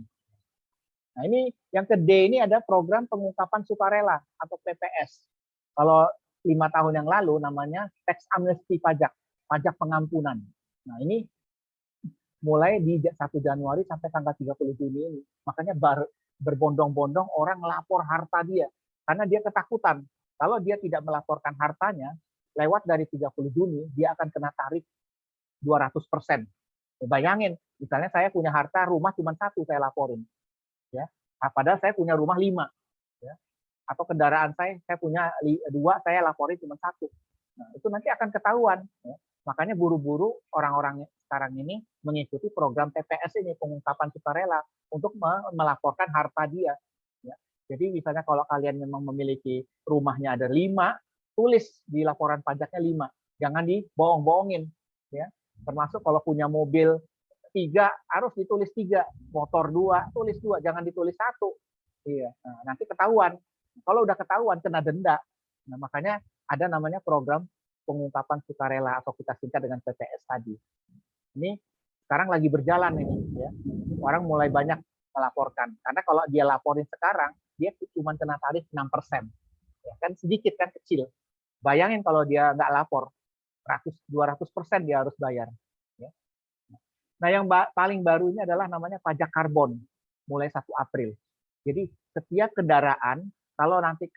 Speaker 1: Nah, ini yang ke D ini ada program pengungkapan sukarela atau PPS. Kalau 5 tahun yang lalu namanya tax amnesty pajak pengampunan. Nah, ini mulai di 1 Januari sampai tanggal 30 Juni ini. Makanya berbondong-bondong orang melapor harta dia. Karena dia ketakutan. Kalau dia tidak melaporkan hartanya, lewat dari 30 Juni, dia akan kena tarif 200%. Bayangin, misalnya saya punya harta rumah cuma 1, saya laporin. Ya. Padahal saya punya rumah 5. Ya. Atau kendaraan saya punya 2, saya laporin cuma 1. Nah, itu nanti akan ketahuan. Ya. Makanya buru-buru orang-orang sekarang ini mengikuti program TPS ini, pengungkapan sukarela, untuk melaporkan harta dia. Ya. Jadi misalnya kalau kalian memang memiliki rumahnya ada 5, tulis di laporan pajaknya 5. Jangan dibohong-bohongin. Ya. Termasuk kalau punya mobil 3, harus ditulis 3. Motor 2, tulis 2. Jangan ditulis 1. Iya. Nah, nanti ketahuan. Kalau udah ketahuan, kena denda. Nah, makanya ada namanya program pengungkapan sukarela atau kita singkat dengan PPS tadi. Ini sekarang lagi berjalan ini, ya. Orang mulai banyak melaporkan. Karena kalau dia laporin sekarang, dia cuma kena tarif 6%. Ya, kan sedikit, kan kecil. Bayangin kalau dia nggak lapor, 200% dia harus bayar. Ya. Nah, yang paling baru ini adalah namanya pajak karbon, mulai 1 April. Jadi setiap kendaraan, kalau nanti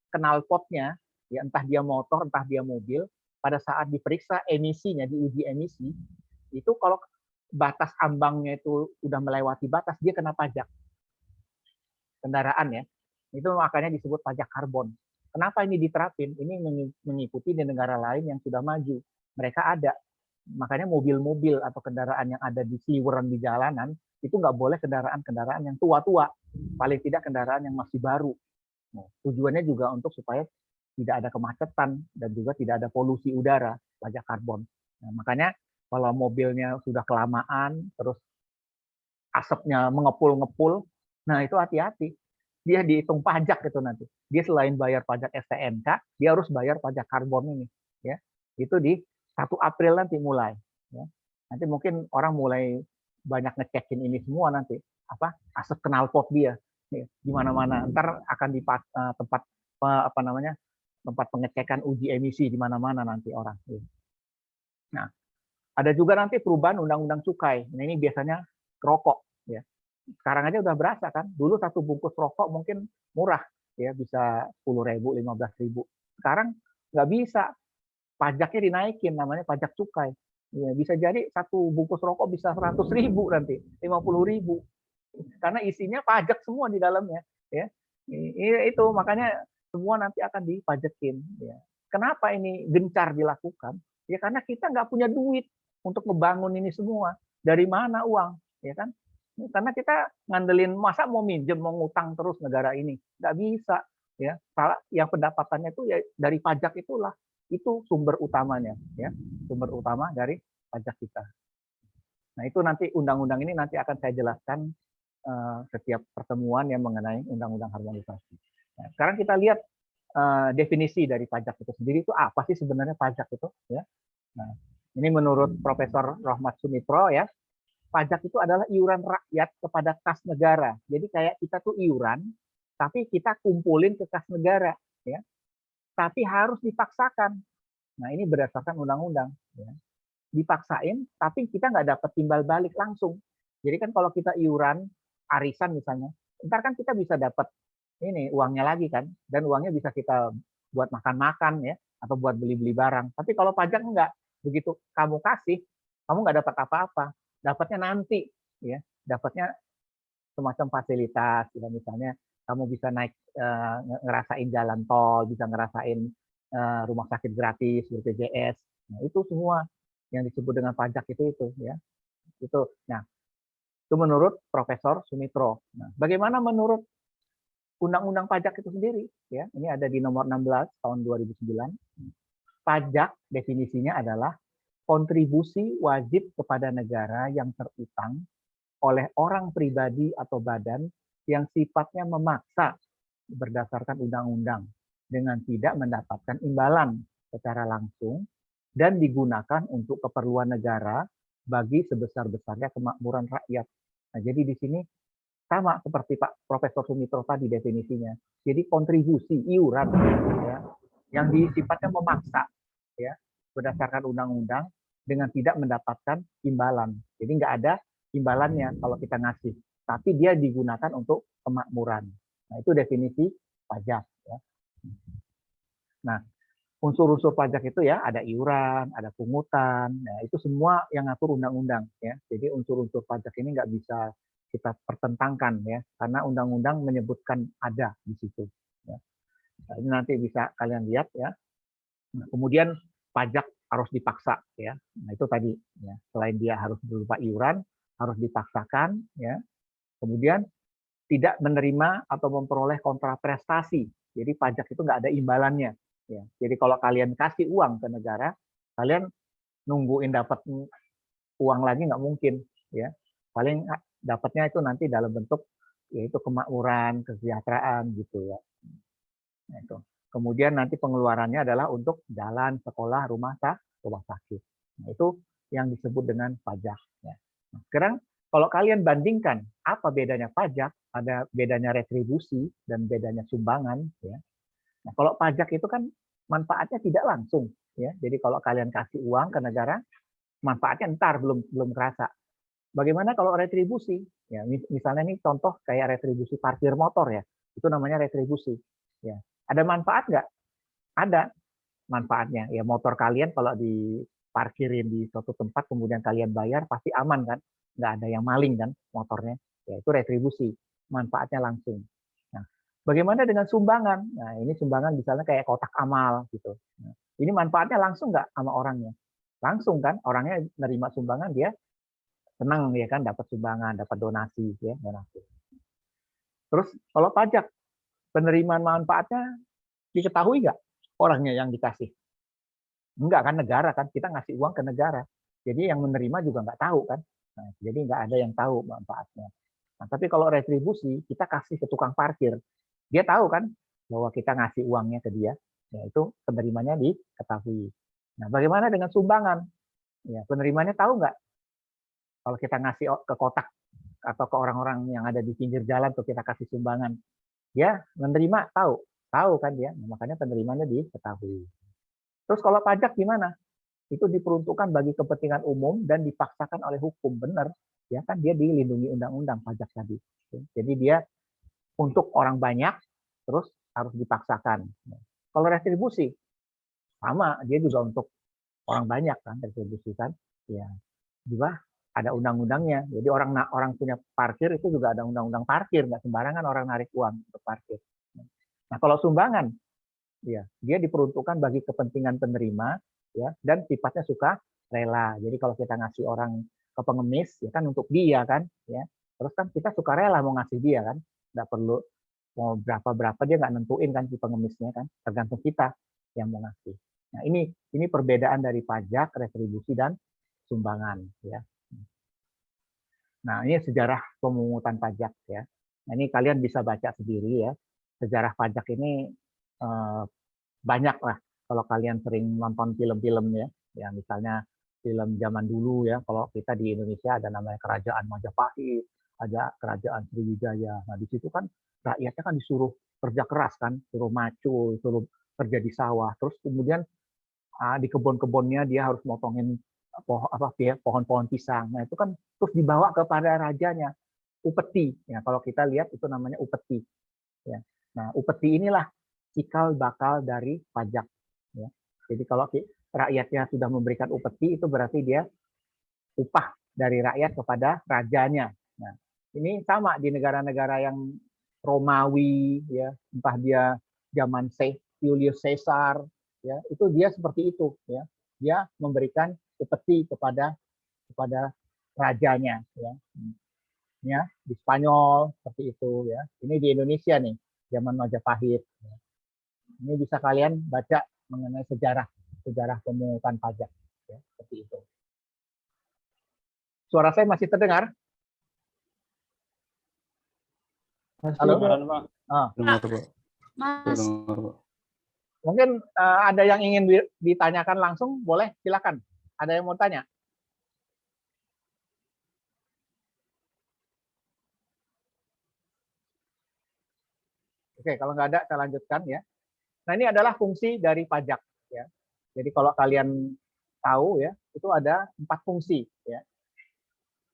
Speaker 1: knalpotnya, ya, entah dia motor, entah dia mobil, pada saat diperiksa emisinya, diuji emisi, itu kalau batas ambangnya itu udah melewati batas, dia kena pajak. Kendaraan, ya. Itu makanya disebut pajak karbon. Kenapa ini diterapin? Ini mengikuti di negara lain yang sudah maju. Mereka ada. Makanya mobil-mobil atau kendaraan yang ada di seliweran di jalanan, itu nggak boleh kendaraan-kendaraan yang tua-tua. Paling tidak kendaraan yang masih baru. Nah, tujuannya juga untuk supaya tidak ada kemacetan dan juga tidak ada polusi udara, pajak karbon. Nah, makanya kalau mobilnya sudah kelamaan, terus asapnya mengepul-ngepul, nah itu hati-hati. Dia dihitung pajak itu nanti. Dia selain bayar pajak STNK, dia harus bayar pajak karbon ini. Ya, itu di 1 April nanti mulai. Ya. Nanti mungkin orang mulai banyak ngecekin ini semua nanti. Apa asap knalpot dia ya, di mana-mana. Ntar akan di tempat tempat pengecekan uji emisi di mana-mana nanti orang. Nah, ada juga nanti perubahan undang-undang cukai. Nah, ini biasanya rokok, ya. Sekarang aja udah berasa kan. Dulu 1 bungkus rokok mungkin murah, ya, bisa 10.000, 15.000. Sekarang nggak bisa. Pajaknya dinaikin, namanya pajak cukai. Ya, bisa jadi 1 bungkus rokok bisa 100.000 nanti, 50.000. Karena isinya pajak semua di dalamnya, ya. Itu makanya semua nanti akan dipajekin. Ya. Kenapa ini gencar dilakukan? Ya karena kita nggak punya duit untuk ngebangun ini semua. Dari mana uang? Ya kan? Karena kita ngandelin masa mau minjem, mau ngutang terus negara ini, nggak bisa. Ya, yang pendapatannya itu ya dari pajak itulah, itu sumber utamanya, ya, sumber utama dari pajak kita. Nah itu nanti undang-undang ini nanti akan saya jelaskan setiap pertemuan yang mengenai undang-undang harmonisasi. Nah, sekarang kita lihat definisi dari pajak itu sendiri itu apa sih sebenarnya pajak itu, ya. Nah, ini menurut Profesor Rohmat Sumitro ya, pajak itu adalah iuran rakyat kepada kas negara. Jadi kayak kita tuh iuran, tapi kita kumpulin ke kas negara, ya. Tapi harus dipaksakan. Nah ini berdasarkan undang-undang. Ya. Dipaksain, tapi kita nggak dapat timbal balik langsung. Jadi kan kalau kita iuran, arisan misalnya, ntar kan kita bisa dapat ini uangnya lagi kan, dan uangnya bisa kita buat makan-makan ya, atau buat beli-beli barang. Tapi kalau pajak enggak, begitu kamu kasih, kamu nggak dapat apa-apa, dapatnya nanti, ya, dapatnya semacam fasilitas, ya, misalnya kamu bisa naik ngerasain jalan tol, bisa ngerasain rumah sakit gratis, BPJS, nah itu semua yang disebut dengan pajak itu ya, itu. Nah, itu menurut Profesor Sumitro. Nah, bagaimana menurut Undang-Undang Pajak itu sendiri? Ya, ini ada di nomor 16 tahun 2009. Pajak definisinya adalah kontribusi wajib kepada negara yang terutang oleh orang pribadi atau badan yang sifatnya memaksa berdasarkan undang-undang dengan tidak mendapatkan imbalan secara langsung dan digunakan untuk keperluan negara bagi sebesar-besarnya kemakmuran rakyat. Nah, jadi di sini sama seperti Pak Profesor Sumitro tadi definisinya. Jadi kontribusi iuran ya, yang sifatnya memaksa ya berdasarkan undang-undang dengan tidak mendapatkan imbalan. Jadi nggak ada imbalannya kalau kita ngasih, tapi dia digunakan untuk kemakmuran. Nah, itu definisi pajak. Ya. Nah, unsur-unsur pajak itu ya ada iuran, ada pungutan, nah, itu semua yang ngatur undang-undang. Ya. Jadi unsur-unsur pajak ini nggak bisa kita pertentangkan ya, karena undang-undang menyebutkan ada di situ. Ya. Nah, ini nanti bisa kalian lihat ya. Nah, kemudian pajak harus dipaksa ya. Nah, itu tadi ya. Selain dia harus berupa iuran, harus dipaksakan ya. Kemudian tidak menerima atau memperoleh kontraprestasi. Jadi pajak itu nggak ada imbalannya. Ya. Jadi kalau kalian kasih uang ke negara, kalian nungguin dapat uang lagi nggak mungkin. Ya. Paling dapatnya itu nanti dalam bentuk yaitu kemakmuran, kesejahteraan gitu ya. Nah, itu. Kemudian nanti pengeluarannya adalah untuk jalan, sekolah, rumah sakit. Nah, itu yang disebut dengan pajak. Ya. Nah, sekarang kalau kalian bandingkan apa bedanya pajak, ada bedanya retribusi dan bedanya sumbangan. Ya. Nah, kalau pajak itu kan manfaatnya tidak langsung. Ya. Jadi kalau kalian kasih uang ke negara, manfaatnya entar belum kerasa. Bagaimana kalau retribusi? Ya, misalnya ini contoh kayak retribusi parkir motor ya, itu namanya retribusi. Ya. Ada manfaat nggak? Ada manfaatnya. Ya motor kalian kalau diparkirin di suatu tempat kemudian kalian bayar pasti aman kan? Nggak ada yang maling kan motornya. Ya itu retribusi, manfaatnya langsung. Nah, bagaimana dengan sumbangan? Nah ini sumbangan misalnya kayak kotak amal gitu. Nah, ini manfaatnya langsung nggak sama orangnya? Langsung kan? Orangnya nerima sumbangan dia senang ya kan dapat sumbangan, dapat donasi ya donasi. Terus kalau pajak penerimaan manfaatnya diketahui nggak orangnya yang dikasih? Enggak kan negara kan kita ngasih uang ke negara. Jadi yang menerima juga nggak tahu kan. Nah, jadi nggak ada yang tahu manfaatnya. Nah, tapi kalau retribusi kita kasih ke tukang parkir, dia tahu kan bahwa kita ngasih uangnya ke dia, ya itu penerimanya diketahui. Nah, bagaimana dengan sumbangan? Ya, penerimanya tahu nggak? Kalau kita ngasih ke kotak atau ke orang-orang yang ada di pinggir jalan tuh kita kasih sumbangan, ya menerima tahu kan dia, nah, makanya penerimanya diketahui. Terus kalau pajak gimana? Itu diperuntukkan bagi kepentingan umum dan dipaksakan oleh hukum, benar ya kan dia dilindungi undang-undang pajak tadi. Jadi dia untuk orang banyak terus harus dipaksakan. Kalau retribusi sama, dia juga untuk orang banyak kan retribusi kan, ya juga ada undang-undangnya. Jadi orang punya parkir itu juga ada undang-undang parkir, nggak sembarangan orang narik uang untuk parkir. Nah kalau sumbangan ya, dia diperuntukkan bagi kepentingan penerima, ya, dan sifatnya suka rela. Jadi kalau kita ngasih orang ke pengemis, ya kan untuk dia kan, ya. Terus kan kita suka rela mau ngasih dia kan, nggak perlu mau berapa dia nggak nentuin kan si pengemisnya kan, tergantung kita yang mau ngasih. Nah ini perbedaan dari pajak, retribusi dan sumbangan, ya. Nah ini sejarah pemungutan pajak ya. Nah ini kalian bisa baca sendiri ya. Sejarah pajak ini banyak lah kalau kalian sering nonton film-film ya. Ya misalnya film zaman dulu ya. Kalau kita di Indonesia ada namanya Kerajaan Majapahit, ada Kerajaan Sriwijaya. Nah di situ kan rakyatnya kan disuruh kerja keras kan, suruh macul, suruh kerja di sawah. Terus kemudian di kebun-kebunnya dia harus motongin pohon-pohon pisang. Nah itu kan terus dibawa kepada rajanya, upeti. Ya kalau kita lihat itu namanya upeti. Ya. Nah upeti inilah cikal bakal dari pajak. Ya. Jadi kalau rakyatnya sudah memberikan upeti itu berarti dia upah dari rakyat kepada rajanya. Nah ini sama di negara-negara yang Romawi, ya entah dia zaman Julius Caesar, ya itu dia seperti itu, ya dia memberikan upeti kepada rajanya, ya di Spanyol seperti itu, ya ini di Indonesia nih zaman Majapahit, ya. Ini bisa kalian baca mengenai sejarah pemungutan pajak, ya seperti itu. Suara saya masih terdengar? Halo,
Speaker 7: Mas,
Speaker 1: mungkin ada yang ingin ditanyakan langsung, boleh silakan. Ada yang mau tanya? Oke, kalau nggak ada, saya lanjutkan ya. Nah, ini adalah fungsi dari pajak. Ya. Jadi kalau kalian tahu ya, itu ada 4 fungsi. Ya.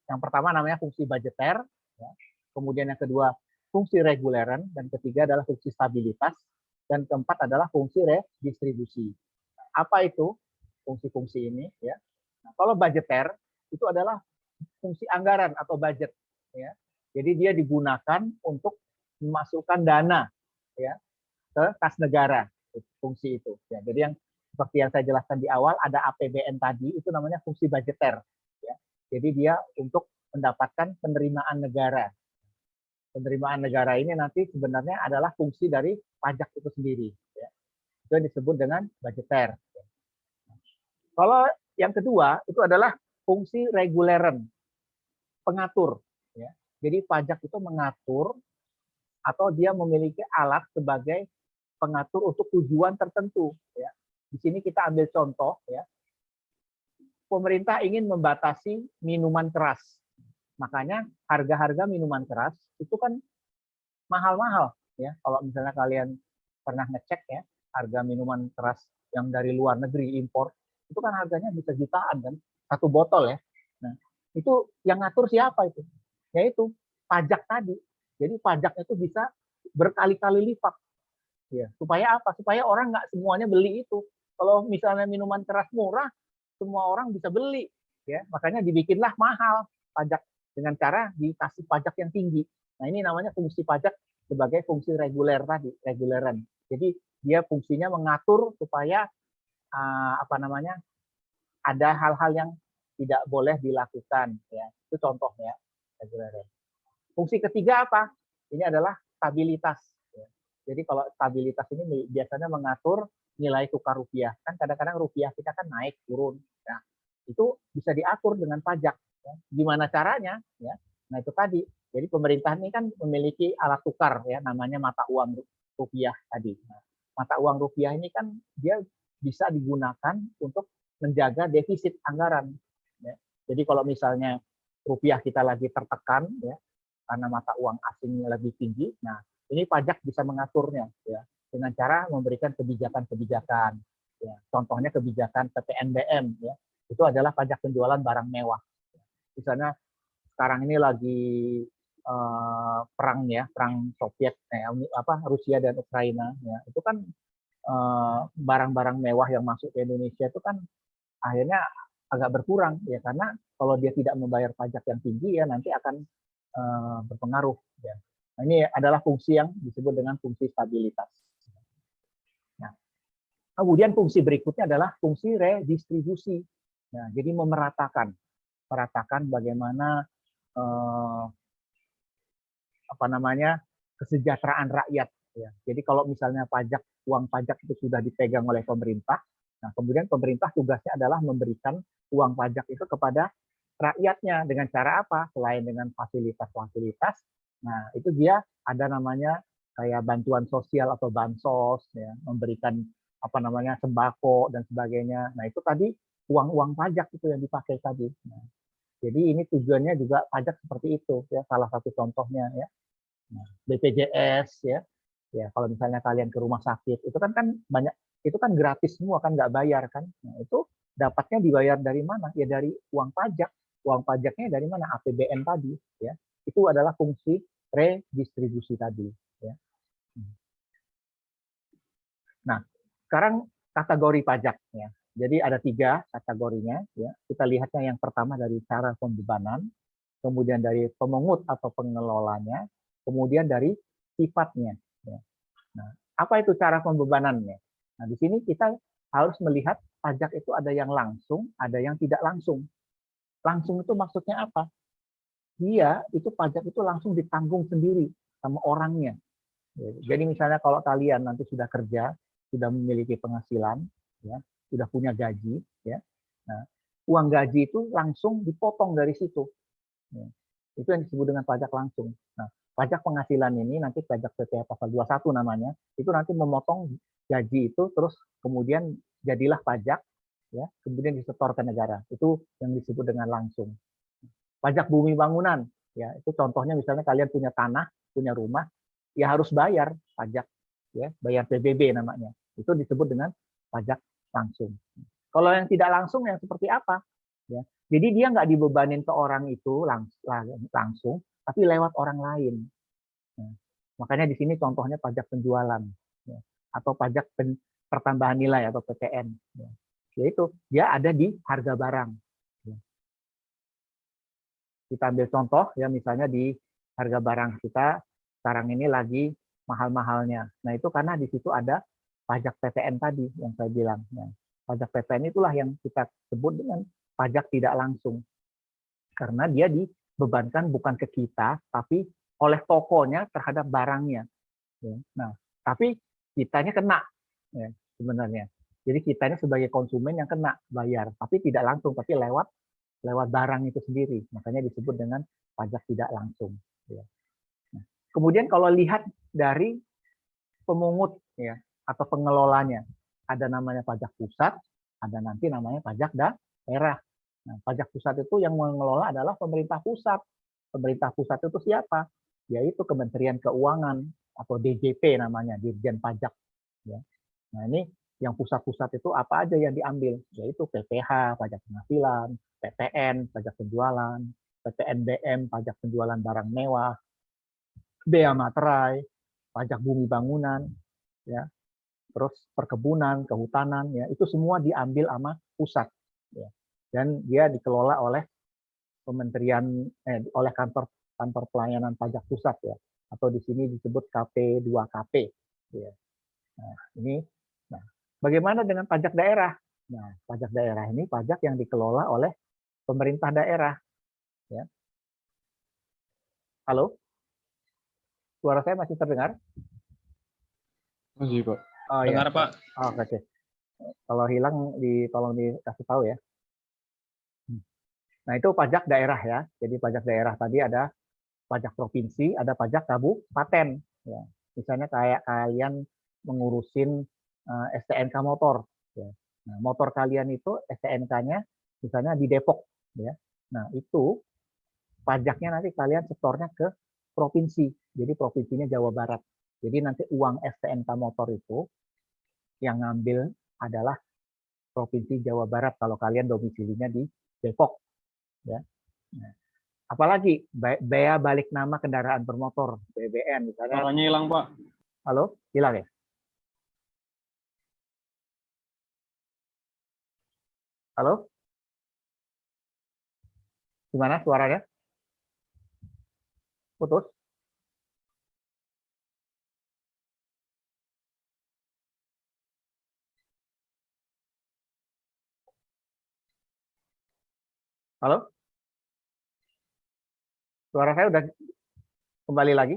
Speaker 1: Yang pertama namanya fungsi budgeter, ya. Kemudian yang kedua fungsi reguleran, dan ketiga adalah fungsi stabilitas, dan keempat adalah fungsi redistribusi. Apa itu fungsi-fungsi ini? Ya. Nah, kalau budgeter itu adalah fungsi anggaran atau budget. Ya. Jadi dia digunakan untuk memasukkan dana ya ke kas negara, fungsi itu. Ya, jadi yang seperti yang saya jelaskan di awal ada APBN tadi itu namanya fungsi budgeter. Ya. Jadi dia untuk mendapatkan penerimaan negara. Penerimaan negara ini nanti sebenarnya adalah fungsi dari pajak itu sendiri. Ya. Itu yang disebut dengan budgeter. Kalau yang kedua itu adalah fungsi reguleran, pengatur. Ya. Jadi pajak itu mengatur atau dia memiliki alat sebagai pengatur untuk tujuan tertentu. Ya. Di sini kita ambil contoh, ya. Pemerintah ingin membatasi minuman keras, makanya harga-harga minuman keras itu kan mahal-mahal. Ya. Kalau misalnya kalian pernah ngecek ya, harga minuman keras yang dari luar negeri impor itu kan harganya bisa jutaan kan, satu botol ya. Nah, itu yang ngatur siapa itu? Yaitu pajak tadi. Jadi pajak itu bisa berkali-kali lipat. Ya, supaya apa? Supaya orang nggak semuanya beli itu. Kalau misalnya minuman keras murah, semua orang bisa beli. Ya, makanya dibikinlah mahal pajak dengan cara dikasih pajak yang tinggi. Nah ini namanya fungsi pajak sebagai fungsi reguler tadi, reguleran. Jadi dia fungsinya mengatur supaya ada hal-hal yang tidak boleh dilakukan. Ya, itu contohnya reguleran. Fungsi ketiga apa? Ini adalah stabilitas. Jadi kalau stabilitas ini biasanya mengatur nilai tukar rupiah. Kan kadang-kadang rupiah kita kan naik, turun. Nah, itu bisa diatur dengan pajak. Ya. Gimana caranya? Ya. Nah itu tadi. Jadi pemerintah ini kan memiliki alat tukar, ya, namanya mata uang rupiah tadi. Nah, mata uang rupiah ini kan dia bisa digunakan untuk menjaga defisit anggaran. Ya. Jadi kalau misalnya rupiah kita lagi tertekan, ya, karena mata uang asingnya lebih tinggi, nah ini pajak bisa mengaturnya, ya, dengan cara memberikan kebijakan-kebijakan. Ya. Contohnya kebijakan PPNBM, ya, itu adalah pajak penjualan barang mewah. Misalnya sekarang ini lagi perang ya, perang Soviet, Rusia dan Ukraina, ya, itu kan barang-barang mewah yang masuk ke Indonesia itu kan akhirnya agak berkurang, ya, karena kalau dia tidak membayar pajak yang tinggi ya nanti akan berpengaruh. Ya. Nah, ini adalah fungsi yang disebut dengan fungsi stabilitas. Nah, Kemudian fungsi berikutnya adalah fungsi redistribusi. Nah, jadi meratakan bagaimana apa namanya kesejahteraan rakyat. Ya. Jadi kalau misalnya uang pajak itu sudah dipegang oleh pemerintah, nah kemudian pemerintah tugasnya adalah memberikan uang pajak itu kepada rakyatnya dengan cara apa? Selain dengan fasilitas-fasilitas, nah itu dia ada namanya kayak bantuan sosial atau bansos, ya, memberikan apa namanya sembako dan sebagainya. Nah itu tadi uang-uang pajak itu yang dipakai tadi. Nah, jadi ini tujuannya juga pajak seperti itu, ya salah satu contohnya ya. Nah, BPJS ya, ya kalau misalnya kalian ke rumah sakit itu kan banyak, itu kan gratis semua kan, nggak bayar kan. Nah, itu dapatnya dibayar dari mana? Ya dari uang pajak. Uang pajaknya dari mana? APBN tadi ya. Itu adalah fungsi redistribusi tadi ya. Nah, sekarang kategori pajak ya. Jadi ada 3 kategorinya ya. Kita lihatnya yang pertama dari cara pembebanan, kemudian dari pemungut atau pengelolanya, kemudian dari sifatnya. Ya. Nah, apa itu cara pembebanannya? Nah, di sini kita harus melihat pajak itu ada yang langsung, ada yang tidak langsung. Langsung itu maksudnya apa? Dia itu pajak itu langsung ditanggung sendiri sama orangnya. Jadi misalnya kalau kalian nanti sudah kerja, sudah memiliki penghasilan, ya, sudah punya gaji, ya, nah, uang gaji itu langsung dipotong dari situ. Ya. Itu yang disebut dengan pajak langsung. Nah, pajak penghasilan ini nanti pajak PPh pasal 21 namanya, itu nanti memotong gaji itu terus kemudian jadilah pajak, ya, kemudian disetor ke negara. Itu yang disebut dengan langsung. Pajak bumi bangunan, ya, itu contohnya misalnya kalian punya tanah, punya rumah, ya harus bayar pajak, ya, bayar PBB namanya. Itu disebut dengan pajak langsung. Kalau yang tidak langsung yang seperti apa? Ya, jadi dia nggak dibebanin ke orang itu langsung, tapi lewat orang lain. Nah, makanya di sini contohnya pajak penjualan, ya, atau pajak pertambahan nilai atau PTN. Ya. Yaitu dia ada di harga barang. Ya. Kita ambil contoh ya misalnya di harga barang kita sekarang ini lagi mahal-mahalnya. Nah itu karena di situ ada pajak PTN tadi yang saya bilang. Nah, pajak PTN itulah yang kita sebut dengan pajak tidak langsung. Karena dia dibebankan bukan ke kita, tapi oleh tokonya terhadap barangnya. Nah, tapi kitanya kena ya, sebenarnya. Jadi kitanya sebagai konsumen yang kena bayar, tapi tidak langsung, tapi lewat barang itu sendiri. Makanya disebut dengan pajak tidak langsung. Ya. Nah, kemudian kalau lihat dari pemungut ya atau pengelolanya, ada namanya pajak pusat, ada nanti namanya pajak daerah. Nah, pajak pusat itu yang mengelola adalah pemerintah pusat. Pemerintah pusat itu siapa? Yaitu Kementerian Keuangan atau DJP namanya, Dirjen Pajak. Ya. Nah ini yang pusat-pusat itu apa aja yang diambil? Yaitu PPh, pajak penghasilan, PTN, pajak penjualan, PTNBM, pajak penjualan barang mewah, bea materai, pajak bumi bangunan, ya, terus perkebunan, kehutanan, ya, itu semua diambil sama pusat, ya, dan dia dikelola oleh oleh kantor pelayanan pajak pusat, ya, atau di sini disebut KP2KP, ya. Nah, ini, nah, bagaimana dengan pajak daerah? Nah, pajak daerah ini pajak yang dikelola oleh pemerintah daerah, ya. Halo, suara saya masih terdengar?
Speaker 3: Masih, Pak.
Speaker 1: Oh,
Speaker 8: Dengar,
Speaker 1: ya.
Speaker 8: Pak.
Speaker 1: Oh, oke. Kalau hilang tolong dikasih tahu ya. Nah, itu pajak daerah ya. Jadi pajak daerah tadi ada pajak provinsi, ada pajak kabupaten. Ya. Misalnya kayak kalian mengurusin STNK motor. Ya. Nah, motor kalian itu STNK-nya misalnya di Depok. Ya. Nah, itu pajaknya nanti kalian setornya ke provinsi. Jadi provinsinya Jawa Barat. Jadi nanti uang STNK motor itu yang ngambil adalah Provinsi Jawa Barat kalau kalian domisilinya di Depok. Ya. Nah, apalagi bea balik nama kendaraan bermotor (BBN) misalnya.
Speaker 8: Suaranya hilang, Pak.
Speaker 1: Halo, hilang ya? Halo, gimana suaranya? Putus? Halo? Suara saya udah kembali lagi?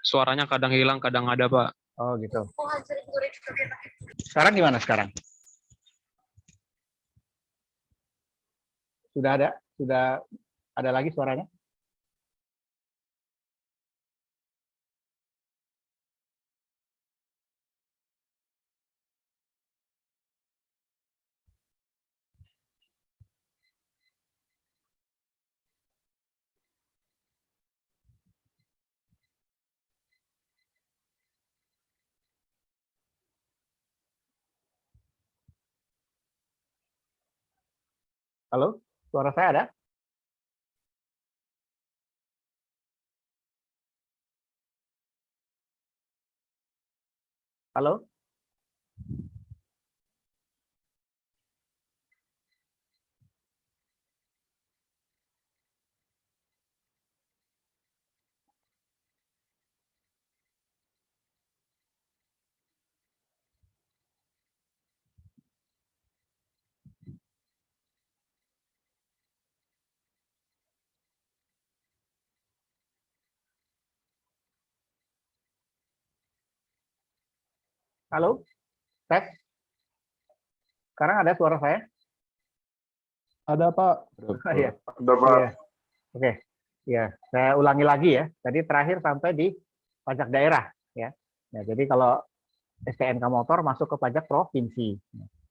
Speaker 3: Suaranya kadang hilang, kadang ada, Pak.
Speaker 1: Oh gitu. Sekarang gimana sekarang? Sudah ada? Sudah ada lagi suaranya? Halo? Suara saya ada? Halo? Halo? Tes? Sekarang ada suara saya?
Speaker 6: Ada Pak.
Speaker 1: Iya.
Speaker 5: Ada Pak.
Speaker 1: Iya. Oke. Ya, saya ulangi lagi ya. Tadi terakhir sampai di pajak daerah ya. Nah, jadi kalau STNK motor masuk ke pajak provinsi.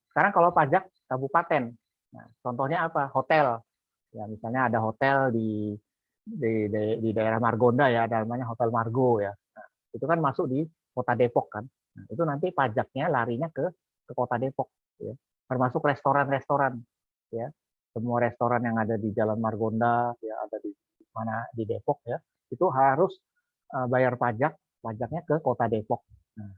Speaker 1: Sekarang kalau pajak kabupaten. Nah, contohnya apa? Hotel. Ya, misalnya ada hotel di daerah Margonda ya, ada namanya Hotel Margo ya. Nah, itu kan masuk di Kota Depok kan. Nah, itu nanti pajaknya larinya ke Kota Depok ya. Termasuk restoran-restoran ya. Semua restoran yang ada di Jalan Margonda ya, ada di mana di Depok ya, itu harus bayar pajaknya ke Kota Depok. Nah,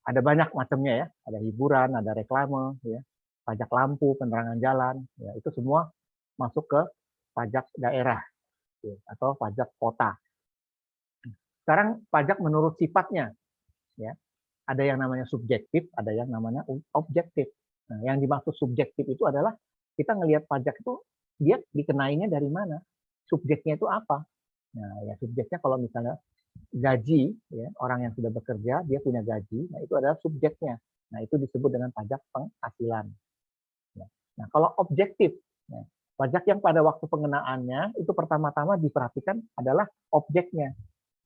Speaker 1: ada banyak macamnya ya, ada hiburan, ada reklame ya, pajak lampu, penerangan jalan ya, itu semua masuk ke pajak daerah ya, atau pajak kota. Sekarang pajak menurut sifatnya ya, ada yang namanya subjektif, ada yang namanya objektif. Nah, yang dimaksud subjektif itu adalah kita ngelihat pajak itu dia dikenainya dari mana, subjeknya itu apa. Nah, ya subjeknya kalau misalnya gaji, ya, orang yang sudah bekerja dia punya gaji, nah itu adalah subjeknya. Nah itu disebut dengan pajak penghasilan. Nah kalau objektif, ya, pajak yang pada waktu pengenaannya itu pertama-tama diperhatikan adalah objeknya.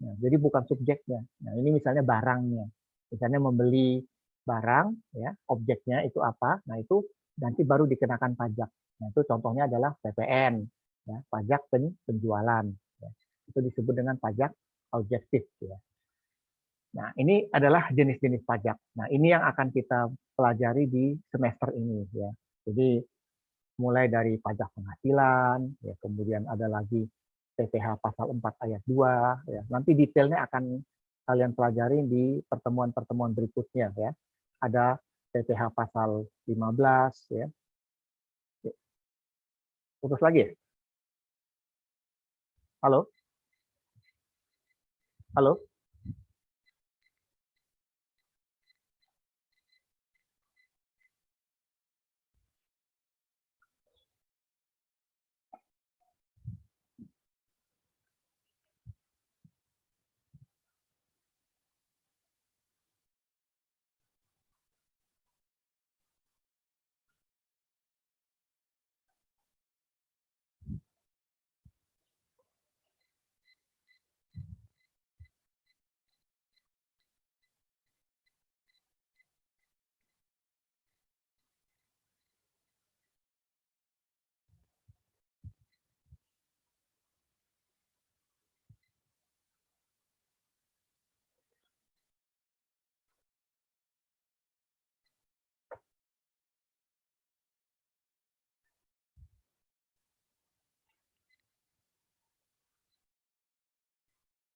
Speaker 1: Nah, jadi bukan subjeknya. Nah ini misalnya barangnya, misalnya membeli barang, ya objeknya itu apa? Nah itu nanti baru dikenakan pajak. Nah itu contohnya adalah PPN, ya, pajak penjualan. Ya. Itu disebut dengan pajak objektif. Ya. Nah, ini adalah jenis-jenis pajak. Nah, ini yang akan kita pelajari di semester ini. Ya. Jadi, mulai dari pajak penghasilan, ya, kemudian ada lagi PPh pasal 4 ayat 2. Ya. Nanti detailnya akan kalian pelajari di pertemuan-pertemuan berikutnya. Ya. Ada PPh pasal 15. Ya. Putus lagi ya? Halo? Halo?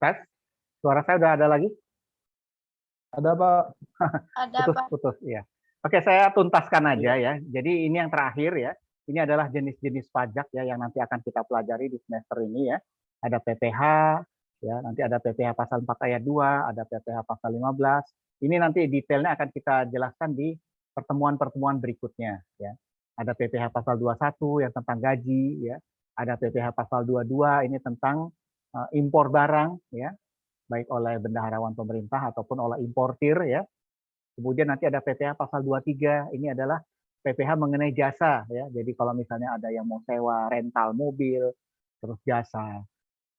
Speaker 1: Tes? Suara saya udah ada lagi?
Speaker 6: Ada Pak.
Speaker 7: Ada, Pak.
Speaker 1: Putus, ya. Oke, saya tuntaskan aja ya. Jadi ini yang terakhir ya. Ini adalah jenis-jenis pajak ya yang nanti akan kita pelajari di semester ini ya. Ada PPh, ya, nanti ada PPh pasal 4 ayat 2, ada PPh pasal 15. Ini nanti detailnya akan kita jelaskan di pertemuan-pertemuan berikutnya ya. Ada PPh pasal 21 yang tentang gaji, ya. Ada PPh pasal 22 ini tentang impor barang, ya, baik oleh bendaharawan pemerintah ataupun oleh importir, ya. Kemudian nanti ada PPh pasal 23, ini adalah PPh mengenai jasa, ya. Jadi kalau misalnya ada yang mau sewa rental mobil, terus jasa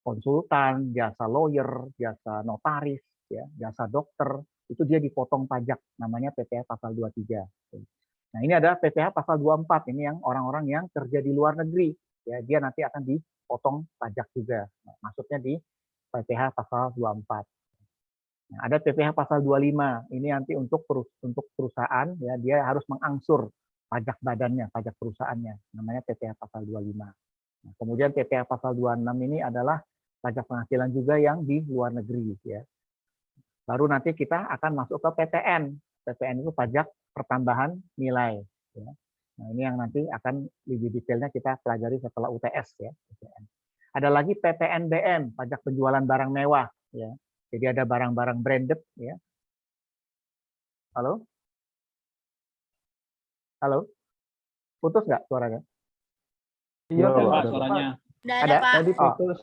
Speaker 1: konsultan, jasa lawyer, jasa notaris, ya, jasa dokter, itu dia dipotong pajak, namanya PPh pasal 23. Nah, ini ada PPh pasal 24, ini yang orang-orang yang kerja di luar negeri, ya, dia nanti akan dipotong pajak juga. Nah, maksudnya di PPh pasal 24. Nah, ada PPh pasal 25, ini nanti untuk perusahaan, ya, dia harus mengangsur pajak badannya, pajak perusahaannya, namanya PPh pasal 25. Nah, kemudian PPh pasal 26 ini adalah pajak penghasilan juga yang di luar negeri, ya. Baru nanti kita akan masuk ke PPN. PPN itu pajak pertambahan nilai, ya. Nah, ini yang nanti akan lebih detailnya kita pelajari setelah UTS, ya. PPN. Ada lagi PPNBM, pajak penjualan barang mewah, ya. Jadi ada barang-barang branded, ya. Halo? Halo? Putus nggak suaranya?
Speaker 6: Iya,
Speaker 1: Halo,
Speaker 6: Pak,
Speaker 1: halo.
Speaker 6: suaranya.
Speaker 7: Udah
Speaker 1: Ada?
Speaker 7: ada, Pak.
Speaker 6: Tadi putus.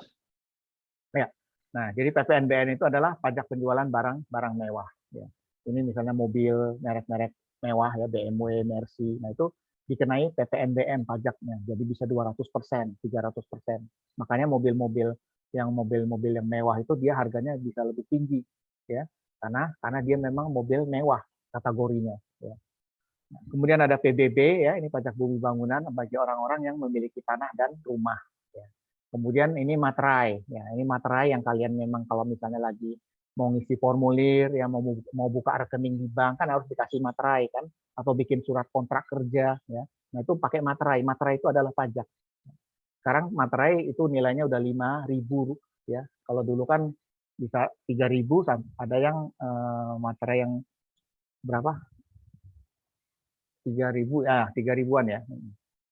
Speaker 1: Ya. Nah, jadi PPNBM itu adalah pajak penjualan barang-barang mewah, ya. Ini misalnya mobil merek-merek mewah, ya, BMW, Mercy. Nah, itu dikenai PPNBM pajaknya. Jadi bisa 200%, 300%. Makanya mobil-mobil yang mewah itu dia harganya bisa lebih tinggi, ya. Karena dia memang mobil mewah kategorinya, ya. Nah, kemudian ada PBB, ya, ini pajak bumi bangunan bagi orang-orang yang memiliki tanah dan rumah, ya. Kemudian ini materai, ya, ini materai yang kalian memang kalau misalnya lagi mau ngisi formulir, ya, mau buka rekening di bank kan harus dikasih materai kan, atau bikin surat kontrak kerja, ya. Nah, itu pakai materai. Materai itu adalah pajak. Sekarang materai itu nilainya udah 5.000, ya. Kalau dulu kan bisa 3.000, ada yang materai yang berapa? 3.000, ya, 3.000-an, ya,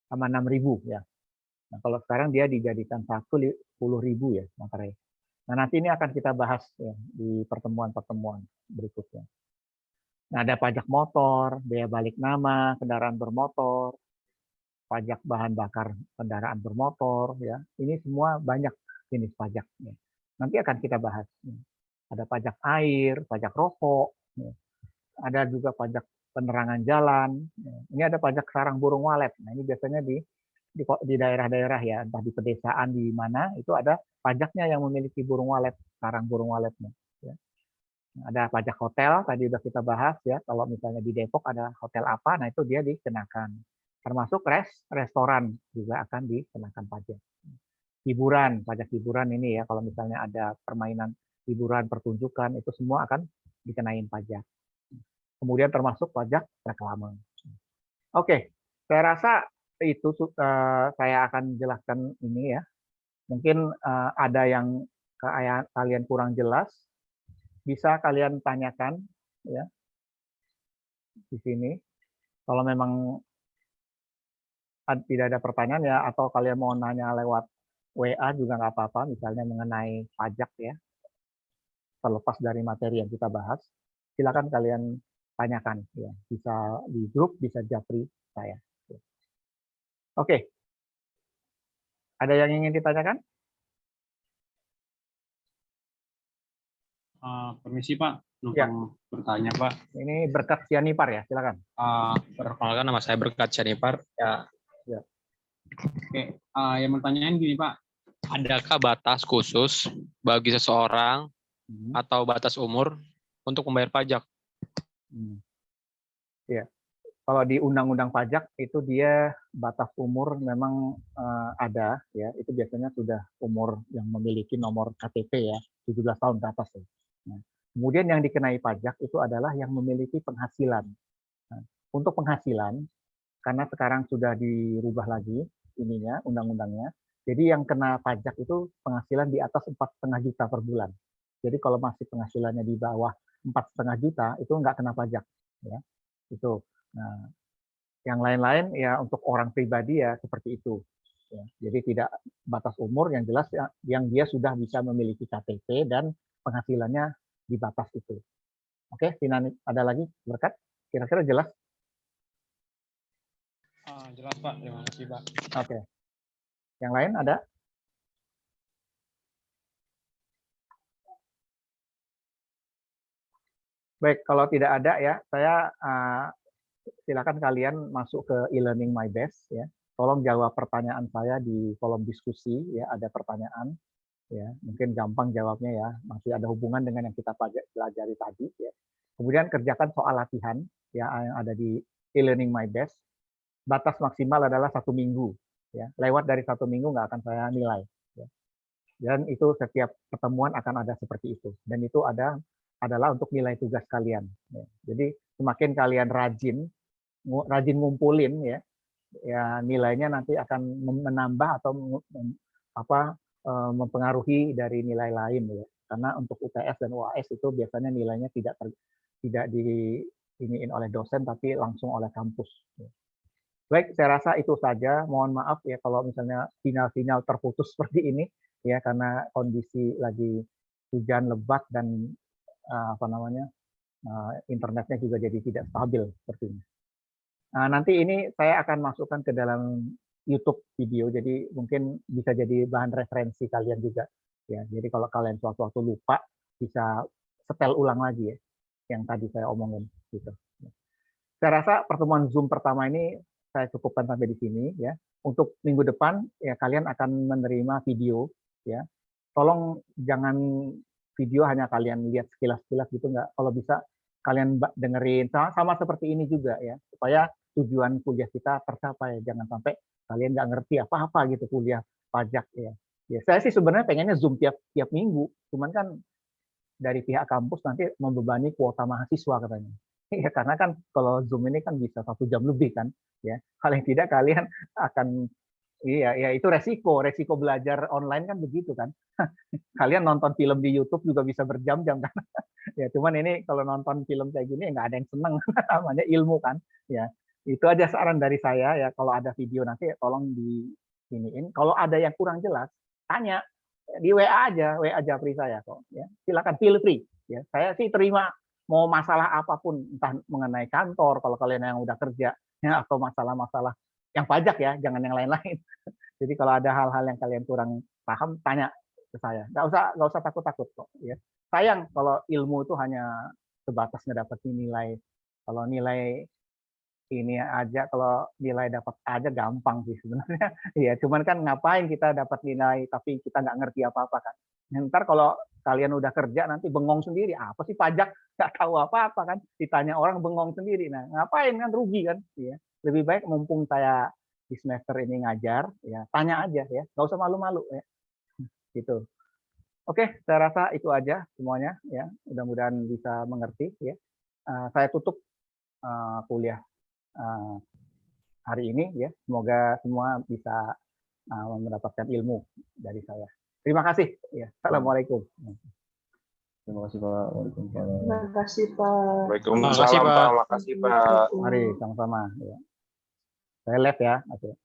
Speaker 1: sama 6.000, ya. Nah, kalau sekarang dia dijadikan 10.000, ya, materai. Nah, nanti ini akan kita bahas, ya, di pertemuan-pertemuan berikutnya. Nah, ada pajak motor, biaya balik nama, kendaraan bermotor, pajak bahan bakar kendaraan bermotor, ya. Ini semua banyak jenis pajaknya. Nanti akan kita bahas. Ada pajak air, pajak rokok, ya. Ada juga pajak penerangan jalan. Ini ada pajak sarang burung walet. Nah, ini biasanya di daerah-daerah, ya, entah di pedesaan di mana itu ada pajaknya yang memiliki burung walet, sarang burung waletnya, ya. Ada pajak hotel tadi udah kita bahas, ya. Kalau misalnya di Depok ada hotel apa, nah itu dia dikenakan. Termasuk restoran juga akan dikenakan pajak. Hiburan, pajak hiburan ini, ya, kalau misalnya ada permainan hiburan, pertunjukan, itu semua akan dikenain pajak. Kemudian termasuk pajak reklame. Oke, saya rasa itu saya akan jelaskan ini, ya. Mungkin ada yang kalian kurang jelas, bisa kalian tanyakan, ya, di sini. Kalau memang tidak ada pertanyaan, ya, atau kalian mau nanya lewat WA juga nggak apa-apa, misalnya mengenai pajak, ya, terlepas dari materi yang kita bahas, silakan kalian tanyakan, ya, bisa di grup, bisa japri saya. Oke, ada yang ingin ditanyakan?
Speaker 8: Permisi Pak,
Speaker 1: Ya.
Speaker 8: numpang bertanya Pak.
Speaker 1: Ini Berkat Sianipar, ya, silakan.
Speaker 8: Perkenalkan nama saya Berkat Sianipar. Ya.
Speaker 1: Ya.
Speaker 8: Oke, yang bertanyain gini Pak, adakah batas khusus bagi seseorang atau batas umur untuk membayar pajak?
Speaker 1: Ya. Kalau di Undang-Undang Pajak itu dia batas umur memang ada, ya. Itu biasanya sudah umur yang memiliki nomor KTP, ya, 17 tahun ke atas, ya. Nah, kemudian yang dikenai pajak itu adalah yang memiliki penghasilan. Nah, untuk penghasilan, karena sekarang sudah dirubah lagi ininya undang-undangnya, jadi yang kena pajak itu penghasilan di atas 4,5 juta per bulan. Jadi kalau masih penghasilannya di bawah 4,5 juta itu nggak kena pajak, ya. Itu. Nah, yang lain-lain, ya, untuk orang pribadi, ya, seperti itu, ya. Jadi tidak batas umur, yang jelas, ya, yang dia sudah bisa memiliki KTP dan penghasilannya di batas itu. Oke, ada lagi Berkat? Kira-kira jelas?
Speaker 8: Jelas Pak, terima kasih Pak.
Speaker 1: Oke. Yang lain ada? Baik, kalau tidak ada ya, saya silakan kalian masuk ke e-learning my best ya. Tolong jawab pertanyaan saya di kolom diskusi ya, ada pertanyaan ya, mungkin gampang jawabnya ya, masih ada hubungan dengan yang kita pelajari tadi ya. Kemudian kerjakan soal latihan ya yang ada di e-learning my best. Batas maksimal adalah 1 minggu ya. Lewat dari 1 minggu nggak akan saya nilai ya. Dan itu setiap pertemuan akan ada seperti itu. Dan itu adalah untuk nilai tugas kalian. Ya. Jadi semakin kalian rajin ngumpulin ya, nilainya nanti akan menambah atau mempengaruhi dari nilai lain ya. Karena untuk UTS dan UAS itu biasanya nilainya tidak diiniin oleh dosen tapi langsung oleh kampus. Ya. Baik, saya rasa itu saja. Mohon maaf ya kalau misalnya sinyal-sinyal terputus seperti ini ya karena kondisi lagi hujan lebat dan internetnya juga jadi tidak stabil seperti ini. Nah, nanti ini saya akan masukkan ke dalam YouTube video, jadi mungkin bisa jadi bahan referensi kalian juga. Ya, jadi kalau kalian suatu-suatu lupa, bisa setel ulang lagi ya, yang tadi saya omongin. Gitu. Saya rasa pertemuan Zoom pertama ini saya cukupkan sampai di sini. Ya. Untuk minggu depan, ya kalian akan menerima video. Ya. Tolong jangan video hanya kalian lihat sekilas-sekilas gitu, nggak. Kalau bisa kalian dengerin sama seperti ini juga ya, supaya tujuan kuliah kita tercapai. Jangan sampai kalian nggak ngerti apa-apa gitu kuliah pajak ya. Ya saya sih sebenarnya pengennya Zoom tiap minggu, cuman kan dari pihak kampus nanti membebani kuota mahasiswa katanya. Ya karena kan kalau Zoom ini kan bisa 1 jam lebih kan, ya paling tidak kalian akan ya itu resiko belajar online kan begitu kan. Kalian nonton film di YouTube juga bisa berjam-jam kan. Ya cuman ini kalau nonton film kayak gini nggak ada yang seneng, namanya ilmu kan. Ya itu aja saran dari saya ya, kalau ada video nanti tolong diiniin. Kalau ada yang kurang jelas tanya di WA aja, WA Japri saya kok. Ya silakan, feel free. Ya saya sih terima mau masalah apapun, entah mengenai kantor kalau kalian yang udah kerja ya, atau masalah-masalah yang pajak ya, jangan yang lain-lain. Jadi kalau ada hal-hal yang kalian kurang paham, tanya ke saya. Nggak usah takut-takut kok. Ya. Sayang kalau ilmu itu hanya sebatas ngedapetin nilai. Kalau nilai ini aja, kalau nilai dapat aja gampang sih sebenarnya. Iya, cuman kan ngapain kita dapat nilai tapi kita nggak ngerti apa-apa kan. Ntar kalau kalian udah kerja nanti bengong sendiri, apa sih pajak, nggak tahu apa-apa kan. Ditanya orang bengong sendiri. Nah, ngapain kan, rugi kan. Iya. Lebih baik mumpung saya di semester ini ngajar, ya tanya aja ya, nggak usah malu-malu ya. Gitu. Oke, saya rasa itu aja semuanya ya. Mudah-mudahan bisa mengerti ya. Saya tutup kuliah hari ini ya. Semoga semua bisa mendapatkan ilmu dari saya. Terima kasih ya. Assalamualaikum.
Speaker 3: Terima kasih Pak. Waalaikumsalam.
Speaker 4: Terima kasih Pak.
Speaker 5: Waalaikumsalam Pak. Makasih Pak.
Speaker 1: Mari sama-sama ya. Saya live ya. Oke.